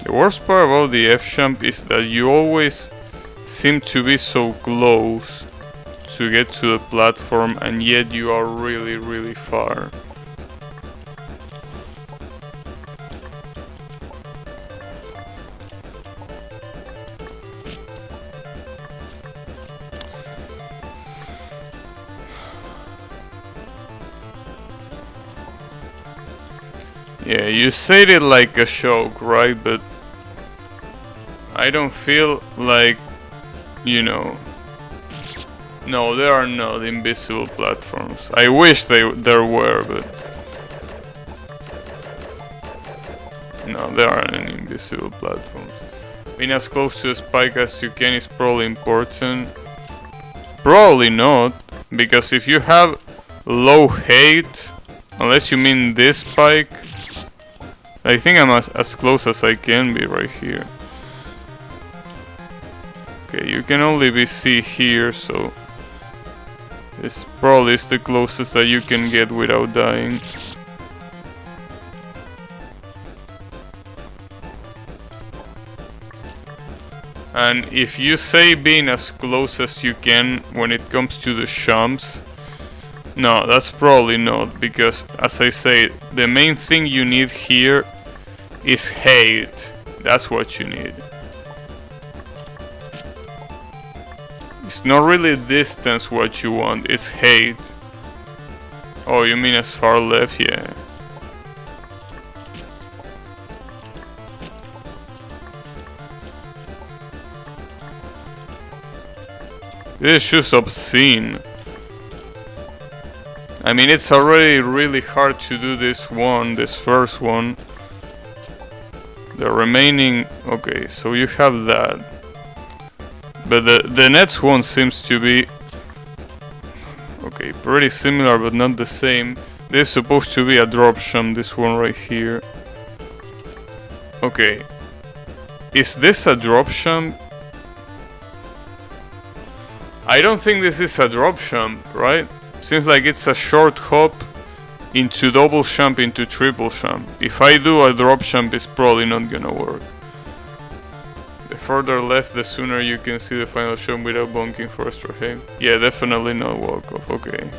The worst part about the F-jump is that you always seem to be so close to get to the platform, and yet you are really, really far. Yeah, you said it like a joke, right? But I don't feel like, you know... No, there are not invisible platforms. I wish there were, but... No, there aren't any invisible platforms. Being as close to a spike as you can is probably important. Probably not, because if you have low height, unless you mean this spike, I think I'm as close as I can be right here. Okay, you can only be C here, so this probably is the closest that you can get without dying. And if you say being as close as you can when it comes to the jumps, no, that's probably not, because as I say, the main thing you need here is height. That's what you need. It's not really distance what you want, it's height. Oh, you mean as far left? Yeah. This is just obscene. I mean, it's already really hard to do this first one. The remaining... Okay, so you have that. But the next one seems to be... Okay, pretty similar but not the same. This is supposed to be a drop jump, this one right here. Okay. Is this a drop jump? I don't think this is a drop jump, right? Seems like it's a short hop into double jump into triple jump. If I do a drop jump, it's probably not gonna work. The further left, the sooner you can see the final jump without bonking for extra height. Yeah, definitely not walk off, okay.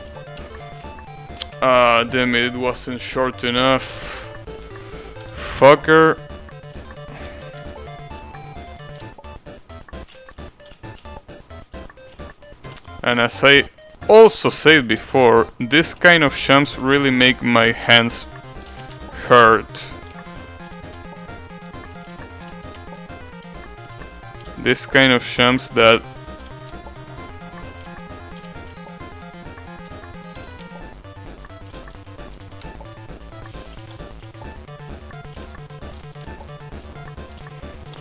Ah, damn it, it wasn't short enough. Fucker. And as I also said before, this kind of jumps really make my hands hurt. This kind of jumps that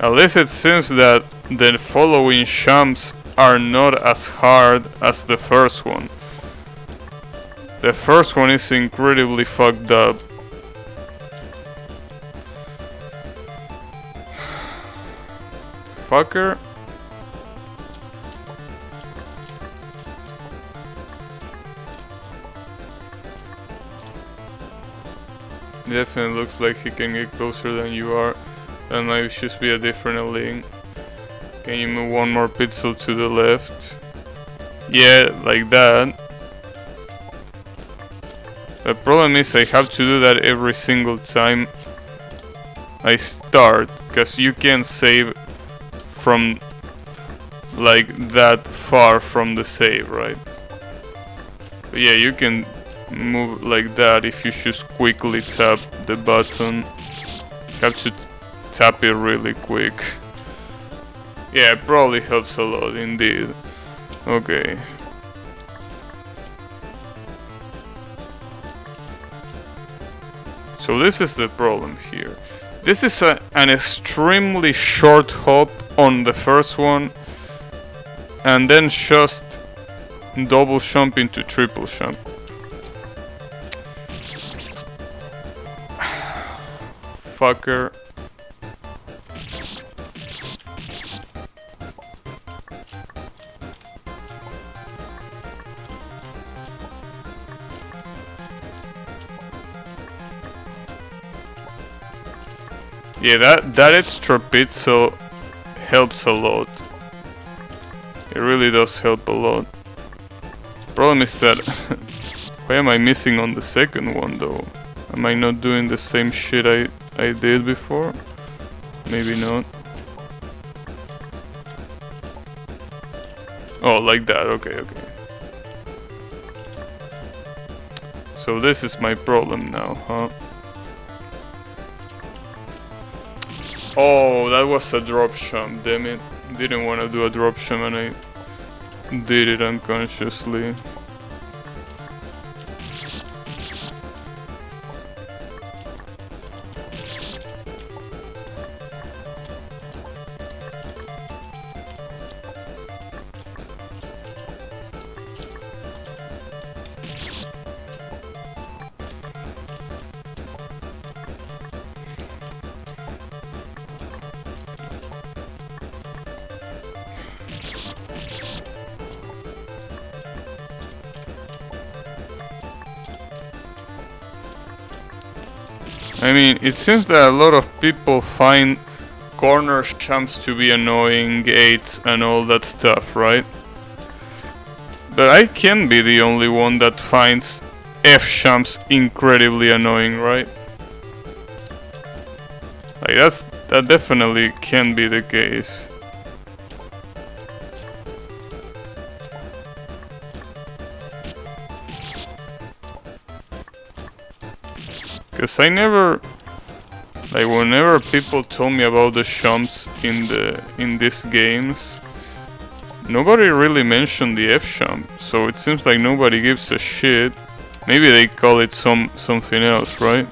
at least it seems that the following jumps are not as hard as the first one. The first one is incredibly fucked up. Fucker. Definitely looks like he can get closer than you are. That might just be a different link. Can you move one more pixel to the left? Yeah, like that. The problem is I have to do that every single time I start, because you can save from like that far from the save, right? But yeah, you can move like that if you just quickly tap the button. You have to tap it really quick. Yeah, it probably helps a lot indeed. Okay. So this is the problem here. This is an extremely short hop on the first one, and then just double jump into triple jump. Fucker. Yeah, that extra pixel helps a lot. It really does help a lot. Problem is that why am I missing on the second one though? Am I not doing the same shit I did before? Maybe not. Oh, like that. Okay. So this is my problem now, huh? Oh, that was a drop jump, damn it. Didn't want to do a drop jump and I did it unconsciously. I mean, it seems that a lot of people find corner jumps to be annoying, gates and all that stuff, right? But I can be the only one that finds F jumps incredibly annoying, right? Like that definitely can be the case. Cause I never, like whenever people told me about the jumps in these games, nobody really mentioned the F jump. So it seems like nobody gives a shit. Maybe they call it something else, right?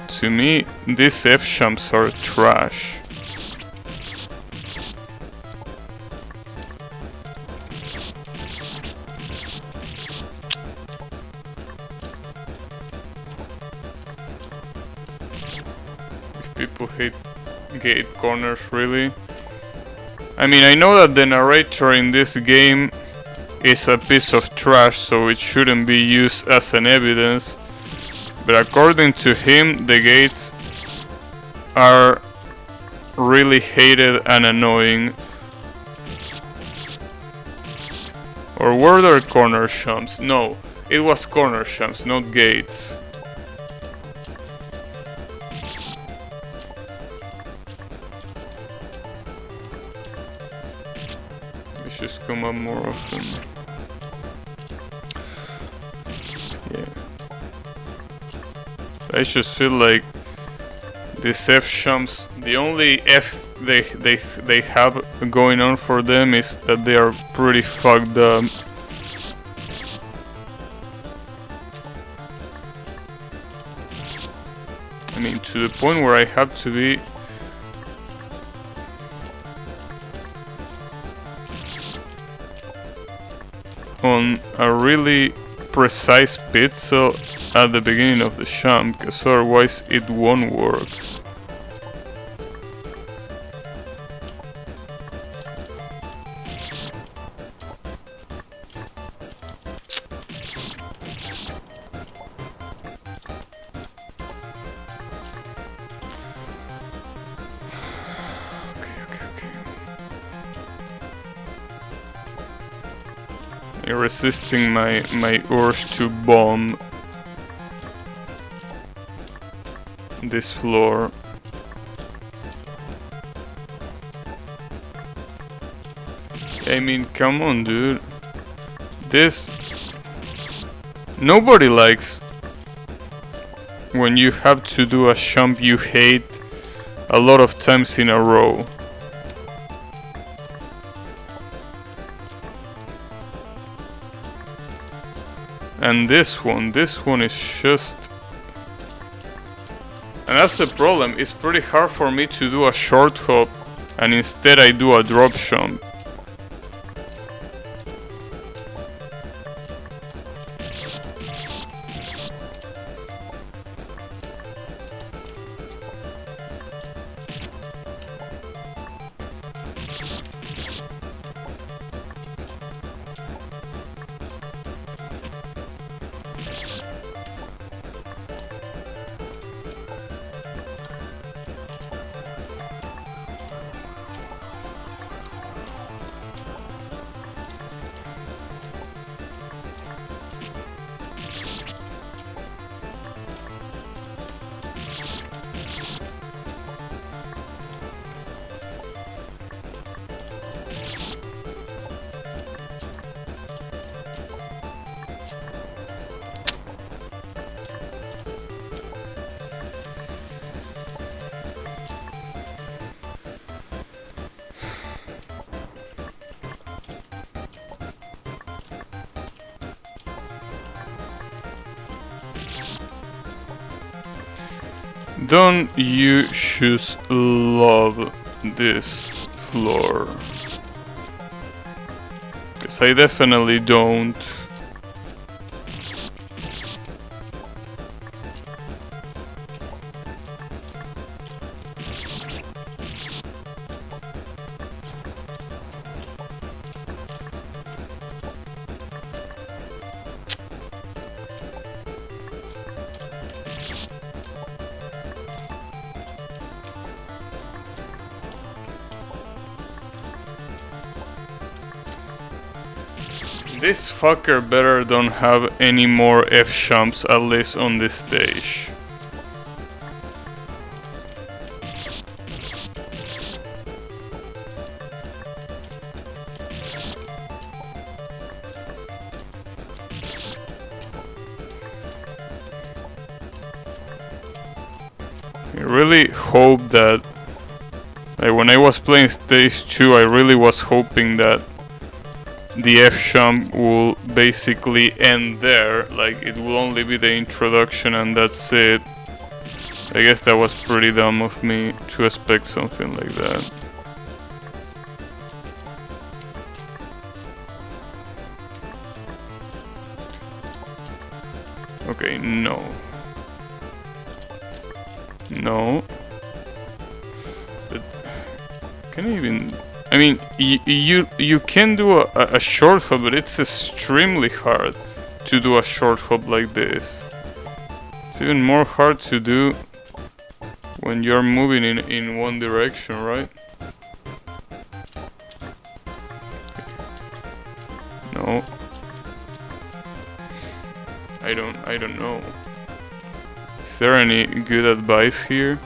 To me, these F jumps are trash. People hate gate corners, really. I mean, I know that the narrator in this game is a piece of trash, so it shouldn't be used as an evidence. But according to him, the gates are really hated and annoying. Or were there corner jumps? No, it was corner jumps, not gates. Just come up more often. Yeah. I just feel like these F jumps, the only F they have going on for them is that they are pretty fucked up. I mean, to the point where I have to be on a really precise pixel at the beginning of the jump, because otherwise it won't work. Resisting my urge to bomb this floor. I mean, come on, dude. This... Nobody likes when you have to do a jump you hate a lot of times in a row. And this one is just... And that's the problem, it's pretty hard for me to do a short hop and instead I do a drop jump. Don't you just love this floor? 'Cause I definitely don't. This fucker better don't have any more F-jumps, at least on this stage. I really hope that... Like, when I was playing stage 2, I really was hoping that the F-jump will basically end there, like it will only be the introduction and that's it. I guess that was pretty dumb of me to expect something like that. Okay, no. No. But can I even... I mean, you can do a short hop, but it's extremely hard to do a short hop like this. It's even more hard to do when you're moving in one direction, right? No. I don't know. Is there any good advice here?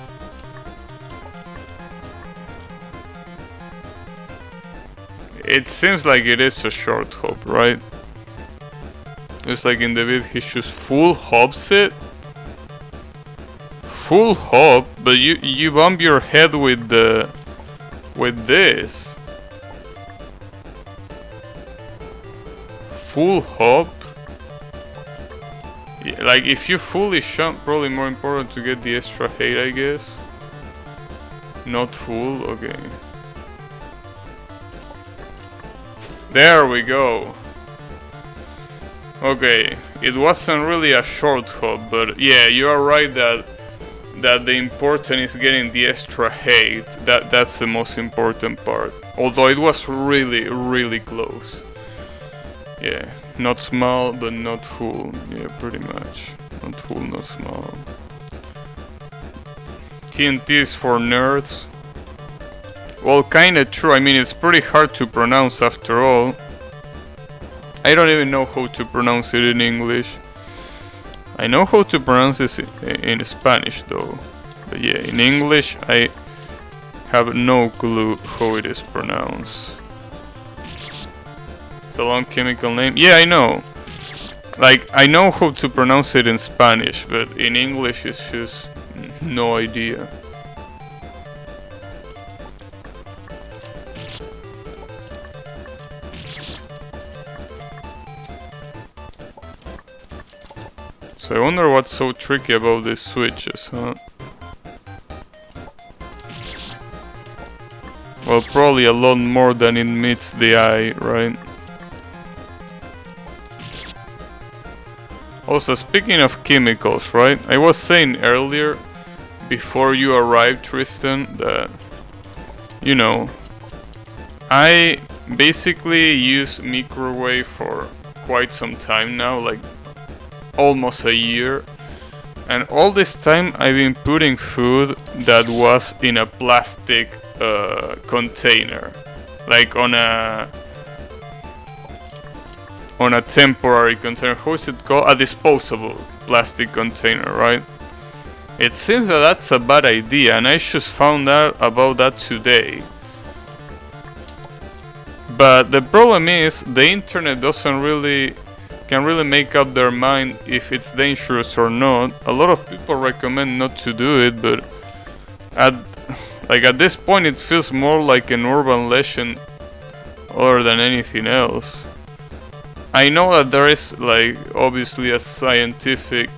It seems like it is a short hop, right? It's like in the vid he just full hops it. Full hop, but you bump your head with this. Full hop. Yeah, like if you fully jump, probably more important to get the extra hate, I guess. Not full, okay. There we go. Okay, it wasn't really a short hop, but yeah, you are right that the important is getting the extra hate. That's the most important part. Although it was really close. Yeah, not small but not full. Yeah, pretty much. Not full, not small. TNT is for nerds. Well, kinda true. I mean, it's pretty hard to pronounce after all. I don't even know how to pronounce it in English. I know how to pronounce it in Spanish though. But yeah, in English I have no clue how it is pronounced. It's a long chemical name. Yeah, I know. Like, I know how to pronounce it in Spanish, but in English it's just no idea. So I wonder what's so tricky about these switches, huh? Well, probably a lot more than it meets the eye, right? Also, speaking of chemicals, right? I was saying earlier, before you arrived, Tristan, that, you know, I basically use microwave for quite some time now, like almost a year. And all this time I've been putting food that was in a plastic container, like on a temporary container. How is it called? A disposable plastic container, right? It seems that that's a bad idea, and I just found out about that today. But the problem is the internet can really make up their mind if it's dangerous or not. A lot of people recommend not to do it, but at this point it feels more like an urban legend other than anything else. I know that there is, like, obviously a scientific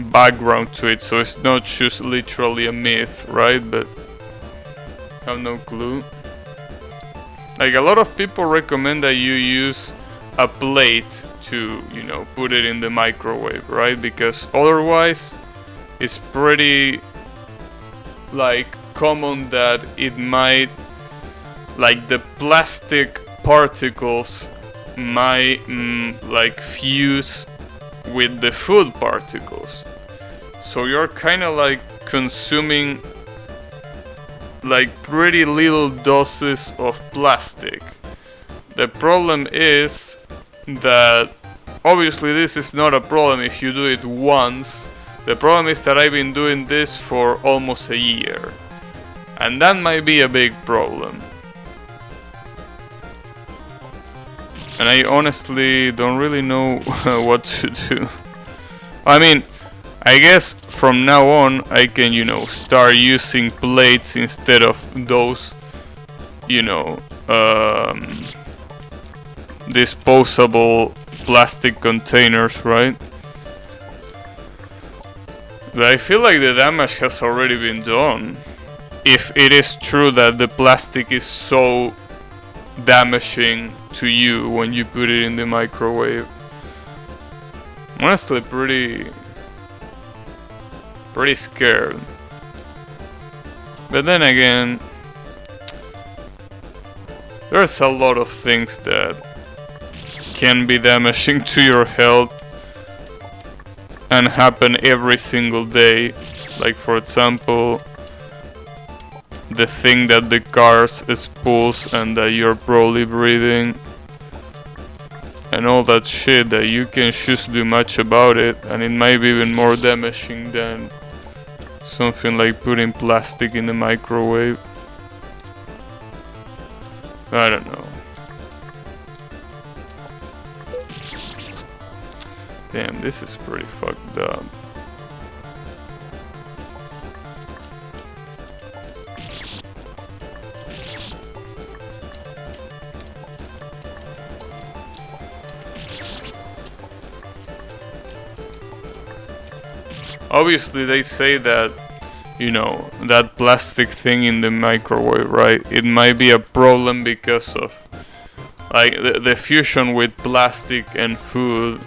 background to it, so it's not just literally a myth, right? But I have no clue. Like, a lot of people recommend that you use a plate to, you know, put it in the microwave, right? Because otherwise it's pretty, like, common that it might, like, the plastic particles might like fuse with the food particles, so you're kind of like consuming like pretty little doses of plastic. The problem is that obviously this is not a problem if you do it once. The problem is that I've been doing this for almost a year, and that might be a big problem. And I honestly don't really know what to do. I mean, I guess from now on I can, you know, start using plates instead of those, you know, disposable plastic containers, right? But I feel like the damage has already been done. If it is true that the plastic is so damaging to you when you put it in the microwave. Honestly, pretty scared. But then again, there's a lot of things that can be damaging to your health and happen every single day. Like, for example, the thing that the cars spools and that you're probably breathing, and all that shit that you can't just do much about it, and it might be even more damaging than something like putting plastic in the microwave. I don't know. Damn, this is pretty fucked up. Obviously they say that, you know, that plastic thing in the microwave, right? It might be a problem because of, like, the fusion with plastic and food,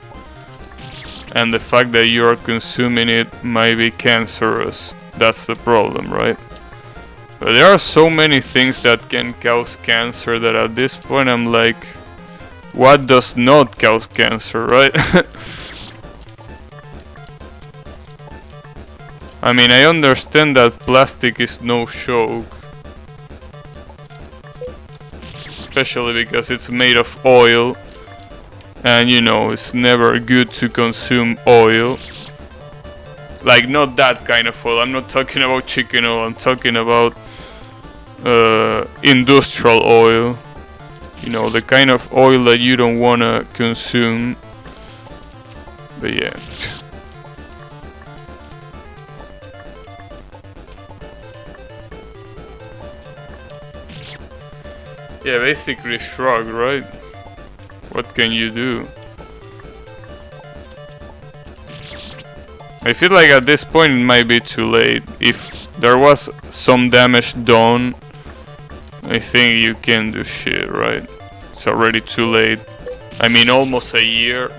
and the fact that you are consuming it might be cancerous. That's the problem, right? But there are so many things that can cause cancer that at this point I'm like, what does not cause cancer, right? I mean, I understand that plastic is no joke, especially because it's made of oil, and, you know, it's never good to consume oil. Like, not that kind of oil. I'm not talking about chicken oil. I'm talking about industrial oil. You know, the kind of oil that you don't want to consume. But yeah. Yeah, basically shrug, right? What can you do? I feel like at this point it might be too late. If there was some damage done, I think you can do shit, right? It's already too late. I mean, almost a year.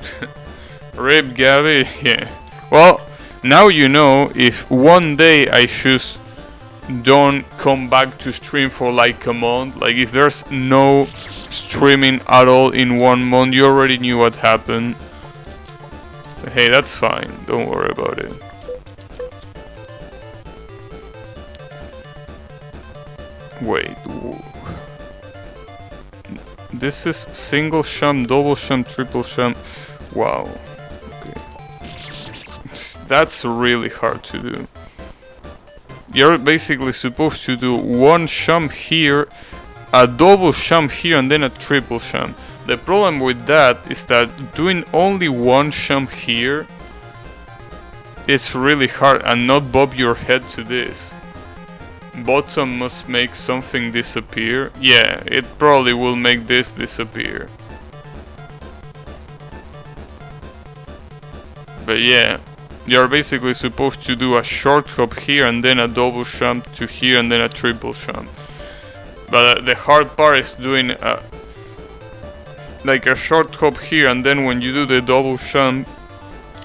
Rip Gabby, yeah. Well, now you know if one day I choose don't come back to stream for like a month, like if there's no streaming at all in 1 month, you already knew what happened. But hey, that's fine, don't worry about it. Wait, this is single sham, double sham, triple sham. Wow. Okay. That's really hard to do. You're basically supposed to do one sham here, a double sham here, and then a triple sham. The problem with that is that doing only one sham here is really hard, and not bob your head to this. Bottom must make something disappear. Yeah, it probably will make this disappear. But yeah, you're basically supposed to do a short hop here and then a double sham to here and then a triple sham. But the hard part is doing like a short hop here and then when you do the double sham,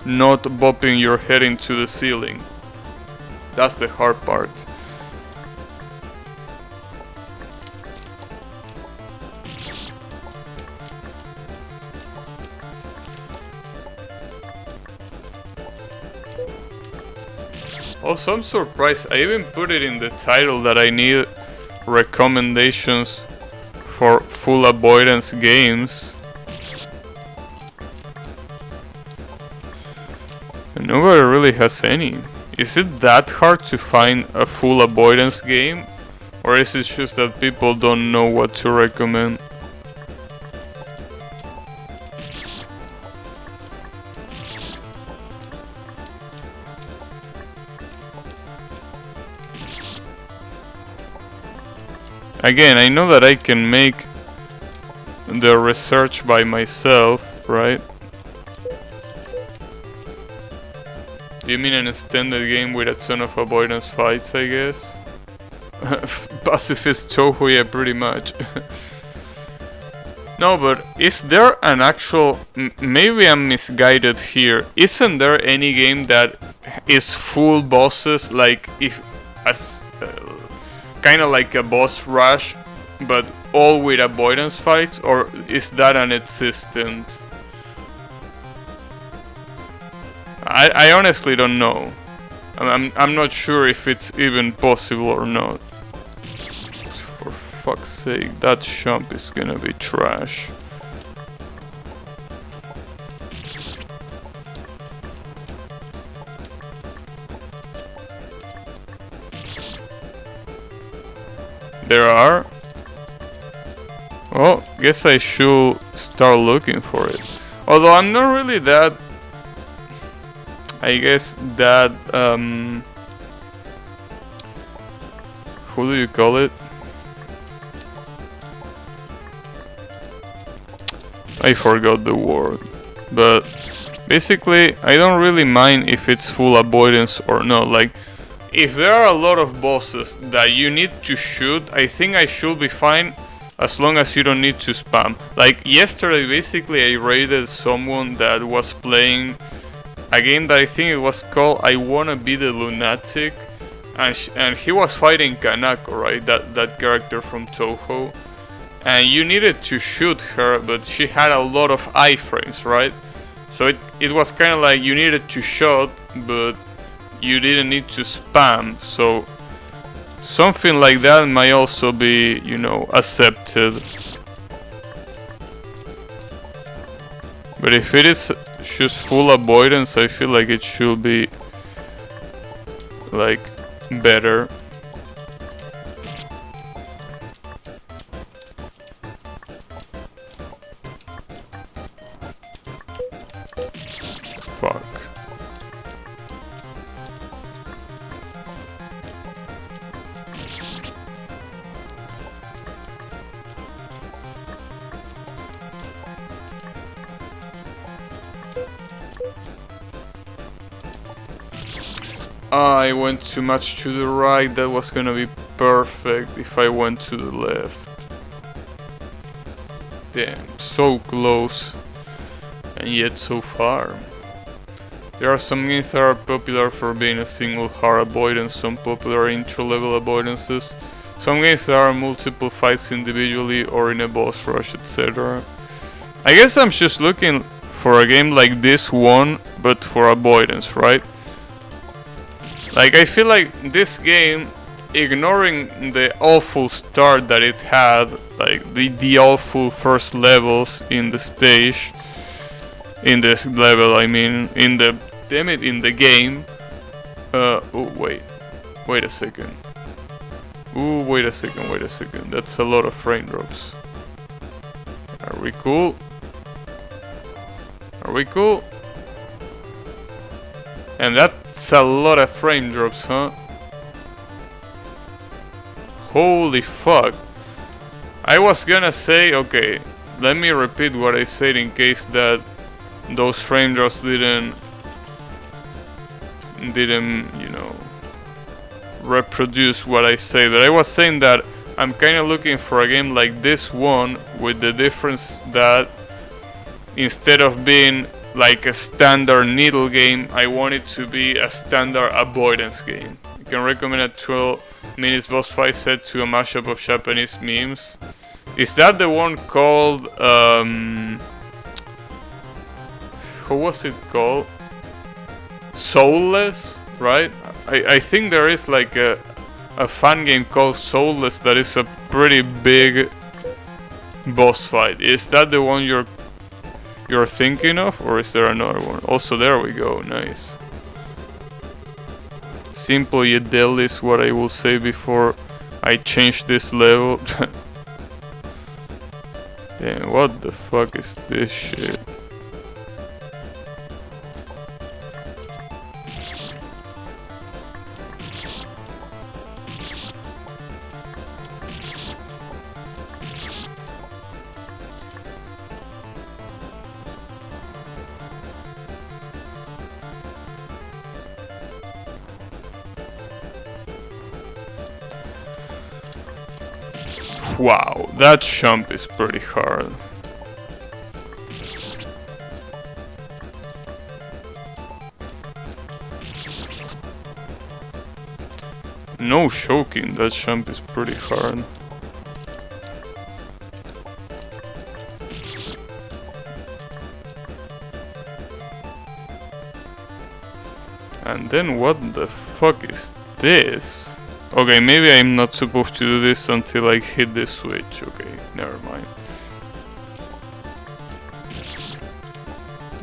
not bopping your head into the ceiling. That's the hard part. Also, I'm surprised. I even put it in the title that I need recommendations for full avoidance games. And nobody really has any. Is it that hard to find a full avoidance game? Or is it just that people don't know what to recommend? Again, I know that I can make the research by myself, right? You mean an extended game with a ton of avoidance fights, I guess? Pacifist Touhou, yeah, pretty much. No, but is there an actual... maybe I'm misguided here. Isn't there any game that is full bosses, like if... as kind of like a boss rush, but all with avoidance fights, or is that inexistent? I honestly don't know. I'm not sure if it's even possible or not. For fuck's sake, that jump is gonna be trash. There are? Oh, guess I should start looking for it. Although I'm not really that... I guess that... who do you call it? I forgot the word. But basically, I don't really mind if it's full avoidance or not. Like, if there are a lot of bosses that you need to shoot, I think I should be fine as long as you don't need to spam. Like yesterday, basically I raided someone that was playing a game that I think it was called I Wanna Be the Lunatic, and he was fighting Kanako, right? That character from Touhou. And you needed to shoot her, but she had a lot of iframes, right? So it was kind of like you needed to shoot, but you didn't need to spam, so something like that might also be, you know, accepted. But if it is just full avoidance, I feel like it should be like better. I went too much to the right. That was gonna be perfect if I went to the left. Damn, so close. And yet so far. There are some games that are popular for being a single hard avoidance, some popular intro level avoidances, some games that are multiple fights individually or in a boss rush, etc. I guess I'm just looking for a game like this one, but for avoidance, right? Like, I feel like this game, ignoring the awful start that it had, like the awful first levels in the stage, in this level, I mean, in the, damn it, in the game. Oh, wait a second. Ooh, wait a second, that's a lot of frame drops. Are we cool? Are we cool? And that's a lot of frame drops, huh? Holy fuck. I was gonna say, okay, let me repeat what I said in case that those frame drops didn't, you know, reproduce what I say. But I was saying that I'm kind of looking for a game like this one, with the difference that instead of being like a standard needle game, I want it to be a standard avoidance game. You can recommend a 12 minutes boss fight set to a mashup of Japanese memes. Is that the one called, how was it called? Soulless, right? I think there is like a fan game called Soulless that is a pretty big boss fight. Is that the one you're thinking of, or is there another one? Also, there we go, nice. Simple yet deadly is what I will say before I change this level. Damn, what the fuck is this shit? Wow, that jump is pretty hard. No joking, that jump is pretty hard. And then what the fuck is this? Okay, maybe I'm not supposed to do this until I hit the switch. Okay, never mind.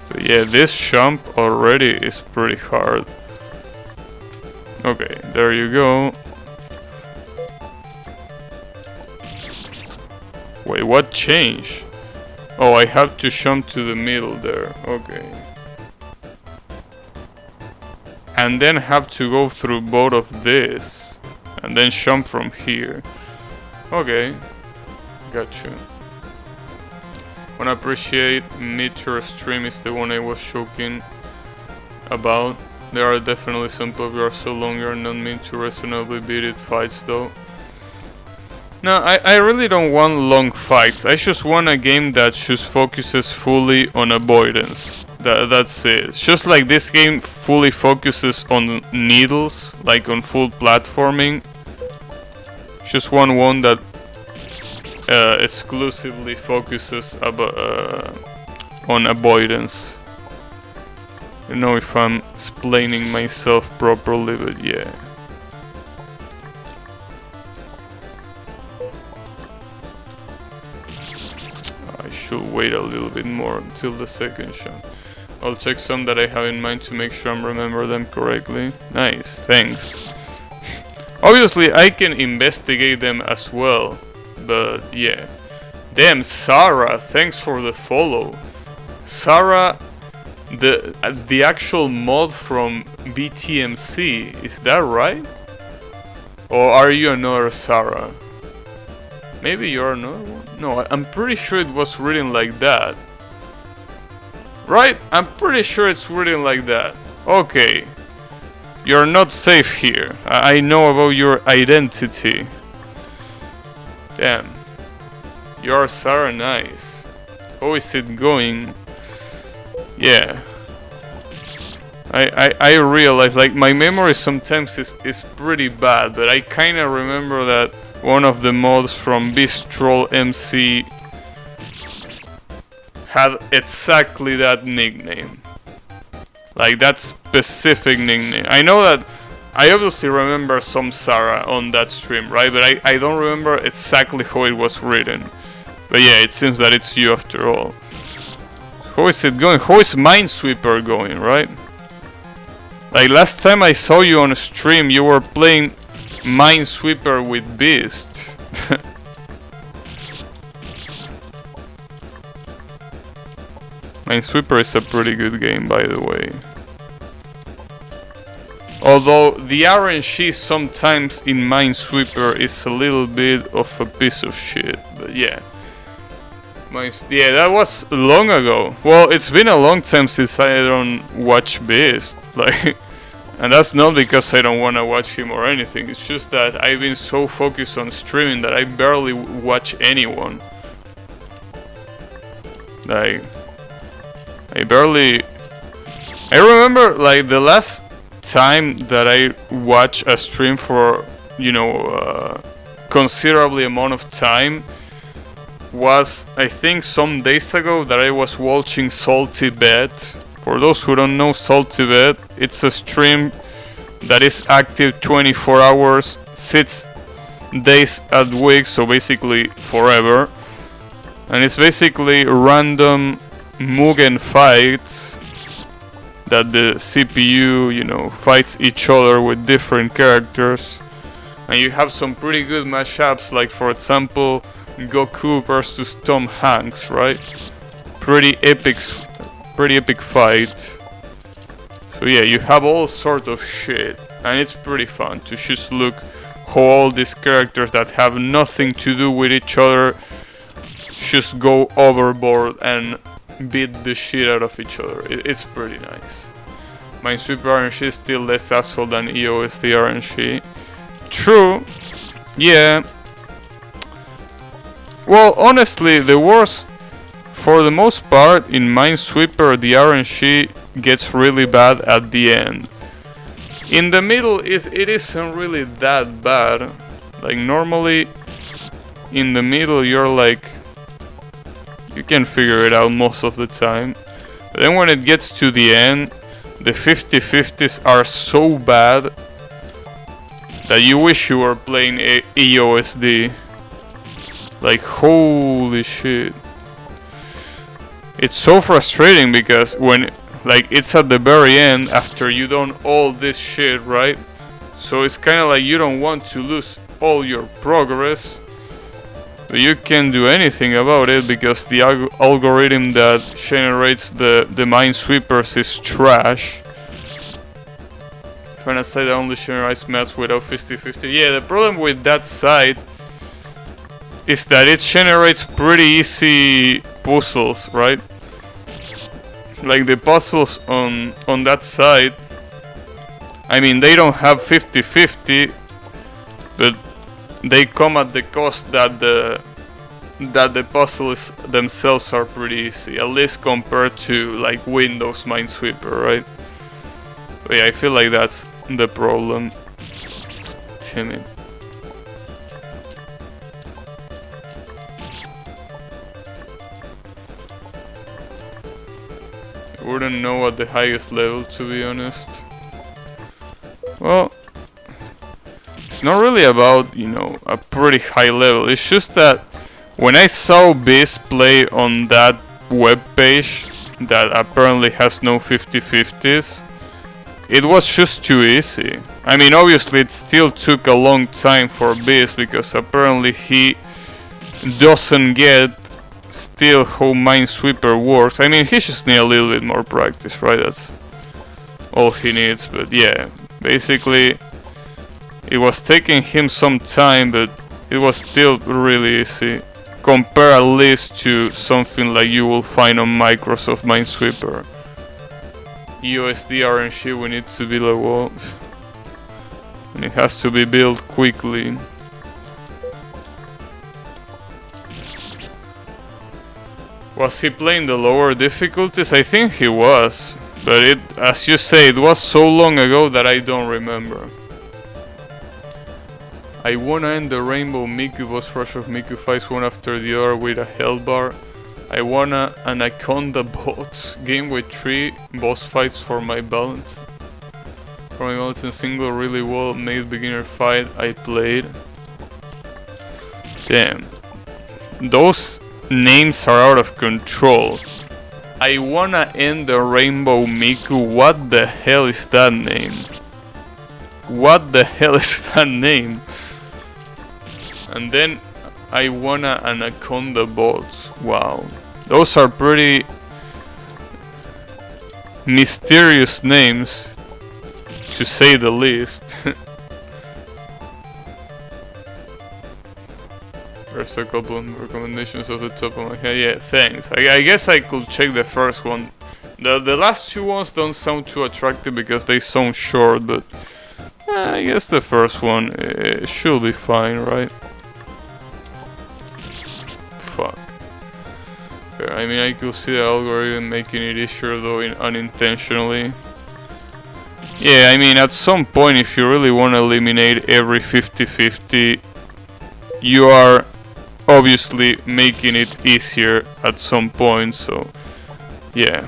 But yeah, this jump already is pretty hard. Okay, there you go. Wait, what changed? Oh, I have to jump to the middle there. Okay. And then have to go through both of this. And then jump from here. Okay. Gotcha. Wanna appreciate Meteor Stream is the one I was joking about. There are definitely some popular so longer and not mean to reasonably beat it fights though. No, I really don't want long fights. I just want a game that just focuses fully on avoidance. That's it. It's just like this game fully focuses on needles, like on full platforming. Just one that exclusively focuses on avoidance. I don't know if I'm explaining myself properly, but yeah. I should wait a little bit more until the second shot. I'll check some that I have in mind to make sure I remember them correctly. Nice, thanks. Obviously, I can investigate them as well, but yeah. Damn, Sarah, thanks for the follow. Sarah, the actual mod from BTMC, is that right? Or are you another Sarah? Maybe you're another one? No, I'm pretty sure it was written like that. Right? I'm pretty sure it's written like that. Okay. You're not safe here. I know about your identity. Damn. You're so nice. How is it going? Yeah. I realize, like, my memory sometimes is pretty bad, but I kinda remember that one of the mods from Beast Troll MC had exactly that nickname. Like, that specific nickname. I know that I obviously remember some Sarah on that stream, right? But I don't remember exactly how it was written. But yeah, it seems that it's you after all. How is it going? How is Minesweeper going, right? Like, last time I saw you on a stream, you were playing Minesweeper with Beast. Minesweeper is a pretty good game, by the way. Although the RNG sometimes in Minesweeper is a little bit of a piece of shit, but yeah. Yeah, that was long ago. Well, it's been a long time since I don't watch Beast, like, and that's not because I don't want to watch him or anything. It's just that I've been so focused on streaming that I barely watch anyone. Like, I remember, like, the last time that I watched a stream for, you know, considerably amount of time was, I think, some days ago that I was watching Salty Bet. For those who don't know Salty Bet, it's a stream that is active 24 hours, 6 days a week, so basically forever. And it's basically random Mugen fights that the CPU, you know, fights each other with different characters. And you have some pretty good mashups, like, for example, Goku versus Tom Hanks, right? Pretty epic fight. So yeah, you have all sorts of shit, and it's pretty fun to just look how all these characters that have nothing to do with each other just go overboard and beat the shit out of each other. It's pretty nice. Minesweeper RNG is still less asshole than EOSD RNG. True. Yeah. Well, honestly, the worst, for the most part, in Minesweeper, the RNG gets really bad at the end. In the middle, it isn't really that bad. Like, normally, in the middle, you're like, you can figure it out most of the time. But then when it gets to the end, the 50-50s are so bad that you wish you were playing EOSD. Like, holy shit. It's so frustrating because when, like, it's at the very end after you done all this shit, right? So it's kind of like you don't want to lose all your progress, but you can't do anything about it because the algorithm that generates the Minesweepers is trash. Trying to say that only generates maps without 50-50. Yeah, the problem with that site is that it generates pretty easy puzzles, right? Like, the puzzles on that side, I mean, they don't have 50-50, but they come at the cost that the puzzles themselves are pretty easy, at least compared to, like, Windows Minesweeper, right? But yeah, I feel like that's the problem. Damn it. Wouldn't know at the highest level, to be honest. Well, it's not really about, you know, a pretty high level. It's just that when I saw Beast play on that web page that apparently has no 50-50s, it was just too easy. I mean, obviously it still took a long time for Beast because apparently he doesn't get still how Minesweeper works. I mean, he just needs a little bit more practice, right? That's all he needs. But yeah, basically it was taking him some time, but it was still really easy. Compare at least to something like you will find on Microsoft Minesweeper. EOSD RNG, we need to be like, well, And it has to be built quickly. Was he playing the lower difficulties? I think he was. But it, as you say, it was so long ago that I don't remember. I wanna end the Rainbow Miku boss rush of Miku fights one after the other with a hell bar. I wanna Anaconda bots game with 3 boss fights for my balance. For my balance in single really well made beginner fight I played. Damn. Those names are out of control. I wanna end the Rainbow Miku. What the hell is that name? What the hell is that name? And then I wanna Anaconda bots. Wow. Those are pretty mysterious names, to say the least. There's a couple of recommendations off the top of my head. Yeah, thanks. I guess I could check the first one. The last 2 ones don't sound too attractive because they sound short, but I guess the first one should be fine, right? Fuck. I mean, I could see the algorithm making it easier though unintentionally. Yeah, I mean, at some point, if you really want to eliminate every 50-50, you are obviously making it easier at some point, so yeah.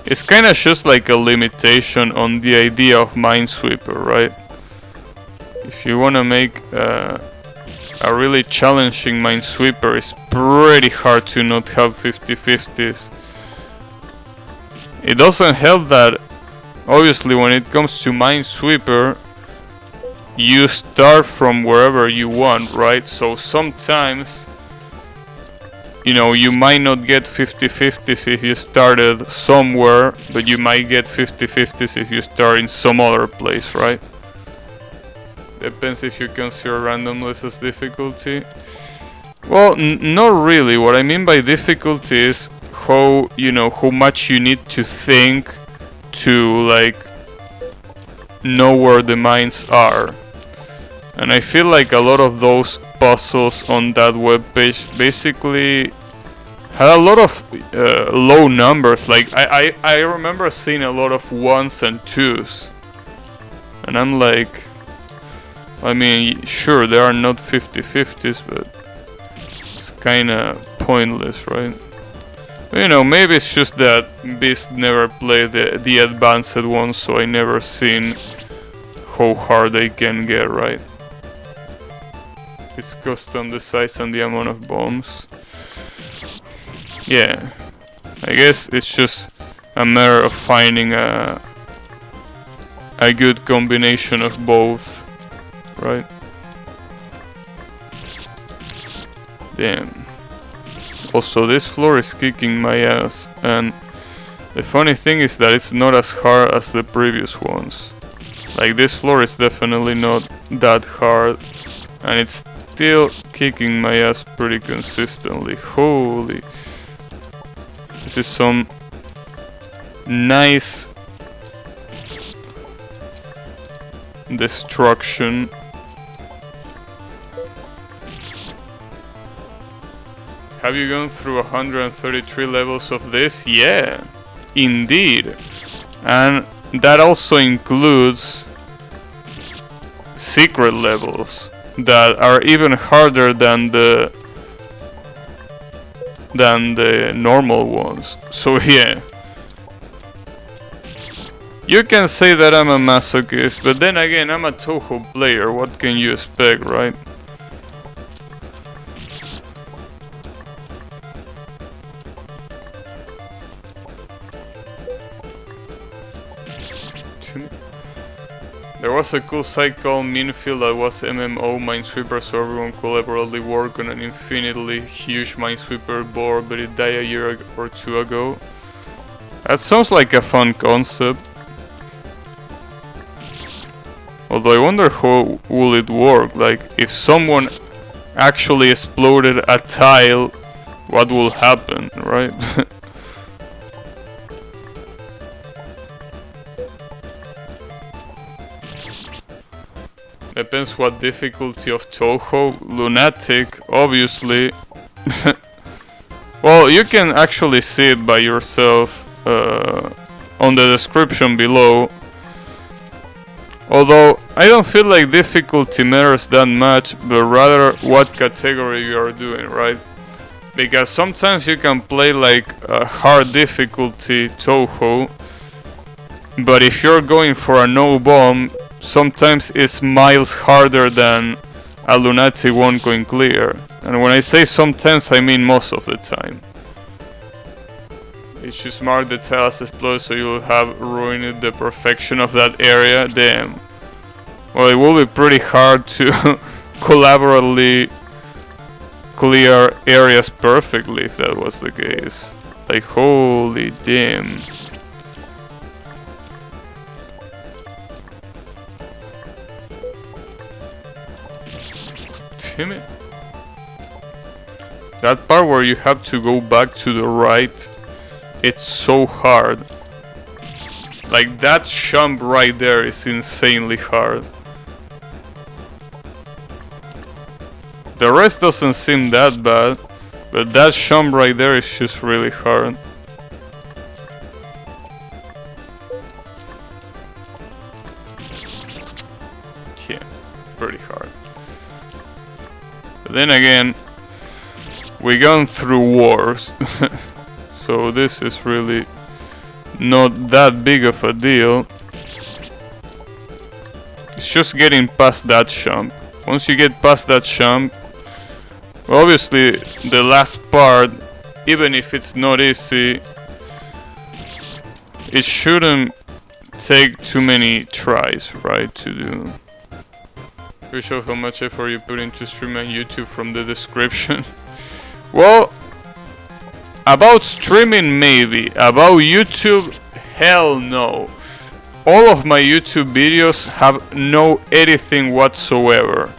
It's kind of just like a limitation on the idea of Minesweeper, right? If you want to make a really challenging Minesweeper, it's pretty hard to not have 50-50s. It doesn't help that, obviously, when it comes to Minesweeper, you start from wherever you want, right? So sometimes, you know, you might not get 50-50s if you started somewhere, but you might get 50-50s if you start in some other place, right? Depends if you consider randomness as difficulty. Well, not really. What I mean by difficulty is how, you know, how much you need to think to, like, know where the mines are. And I feel like a lot of those puzzles on that webpage basically had a lot of low numbers. Like, I remember seeing a lot of 1s and 2s. And I'm like, I mean, sure, there are not 50-50s, but it's kinda pointless, right? But, you know, maybe it's just that Beast never played the advanced ones, so I never seen how hard they can get, right? It's custom, the size and the amount of bombs. Yeah, I guess it's just a matter of finding a good combination of both, right? Damn. Also, this floor is kicking my ass, and the funny thing is that it's not as hard as the previous ones. Like, this floor is definitely not that hard, and it's still kicking my ass pretty consistently. Holy. This is some nice destruction. Have you gone through 133 levels of this? Yeah, indeed. And that also includes secret levels that are even harder than the normal ones. So yeah, you can say that I'm a masochist, but then again, I'm a Touhou player. What can you expect, right? There was a cool site called Minefield that was MMO Minesweeper, so everyone collaboratively work on an infinitely huge Minesweeper board, but it died a year or 2 ago. That sounds like a fun concept. Although I wonder how will it work, like if someone actually exploded a tile, what will happen, right? Depends what difficulty of Touhou. Lunatic, obviously. Well, you can actually see it by yourself on the description below. Although, I don't feel like difficulty matters that much, but rather what category you are doing, right? Because sometimes you can play like a hard difficulty Touhou, but if you're going for a no bomb, sometimes it's miles harder than a Lunatic 1 coin clear. And when I say sometimes, I mean most of the time. It should mark the tile as exploded so you will have ruined the perfection of that area. Damn. Well, it will be pretty hard to collaboratively clear areas perfectly if that was the case. Like, holy damn. Damn it. That part where you have to go back to the right, it's so hard. Like, that jump right there is insanely hard. The rest doesn't seem that bad, but that jump right there is just really hard. Yeah, pretty hard. But then again, we gone through wars, so this is really not that big of a deal. It's just getting past that jump. Once you get past that jump, obviously the last part, even if it's not easy, it shouldn't take too many tries, right, to do. You show how much effort you put into streaming on YouTube from the description. Well, about streaming maybe, about YouTube, hell no. All of my YouTube videos have no editing whatsoever.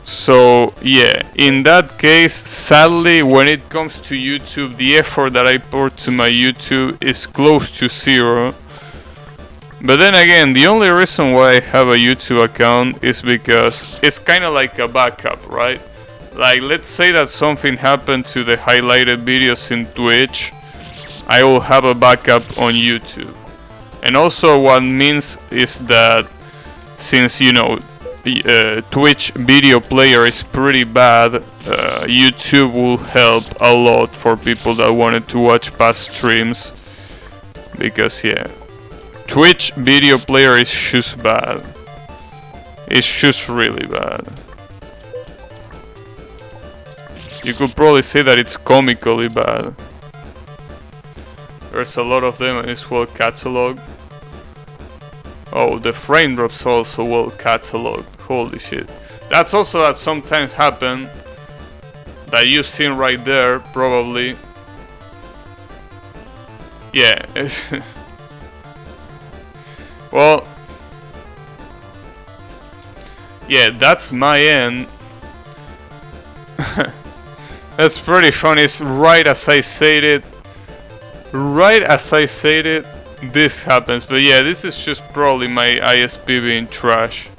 So yeah, in that case, sadly, when it comes to YouTube, the effort that I put to my YouTube is close to zero. But then again, the only reason why I have a YouTube account is because it's kind of like a backup, right? Like, let's say that something happened to the highlighted videos in Twitch, I will have a backup on YouTube. And also what means is that since, you know, the Twitch video player is pretty bad, YouTube will help a lot for people that wanted to watch past streams. Because yeah, Twitch video player is just bad. It's just really bad. You could probably say that it's comically bad. There's a lot of them and it's well cataloged. Oh, the frame drops also well cataloged. Holy shit. That's also that sometimes happen. That you've seen right there, probably. Yeah. Well. Yeah, that's my end. That's pretty funny. It's right as I said it. Right as I said it, this happens. But yeah, this is just probably my ISP being trash.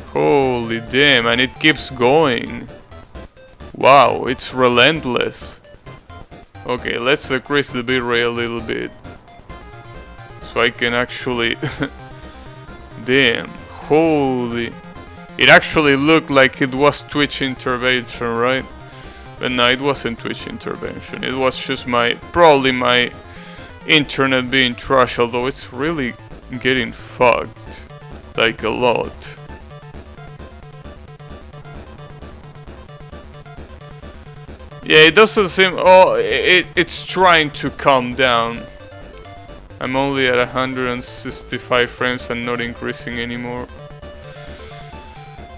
Holy damn, and it keeps going. Wow, it's relentless. Okay, let's decrease the bitrate a little bit. So I can actually... Damn, holy... It actually looked like it was Twitch intervention, right? But no, it wasn't Twitch intervention. It was just probably my internet being trash, although it's really getting fucked. Like a lot. Yeah, it doesn't seem... Oh, it's trying to calm down. I'm only at 165 frames and not increasing anymore.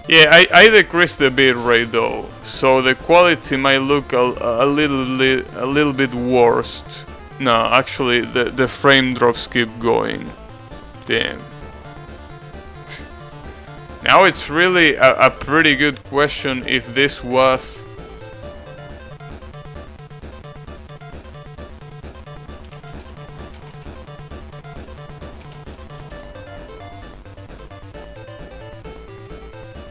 Yeah, I decreased the bitrate though, so the quality might look a little bit worse. No, actually, the frame drops keep going. Damn. Now it's really a pretty good question if this was...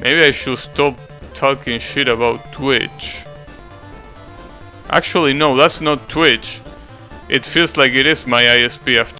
Maybe I should stop talking shit about Twitch. Actually, no, that's not Twitch. It feels like it is my ISP after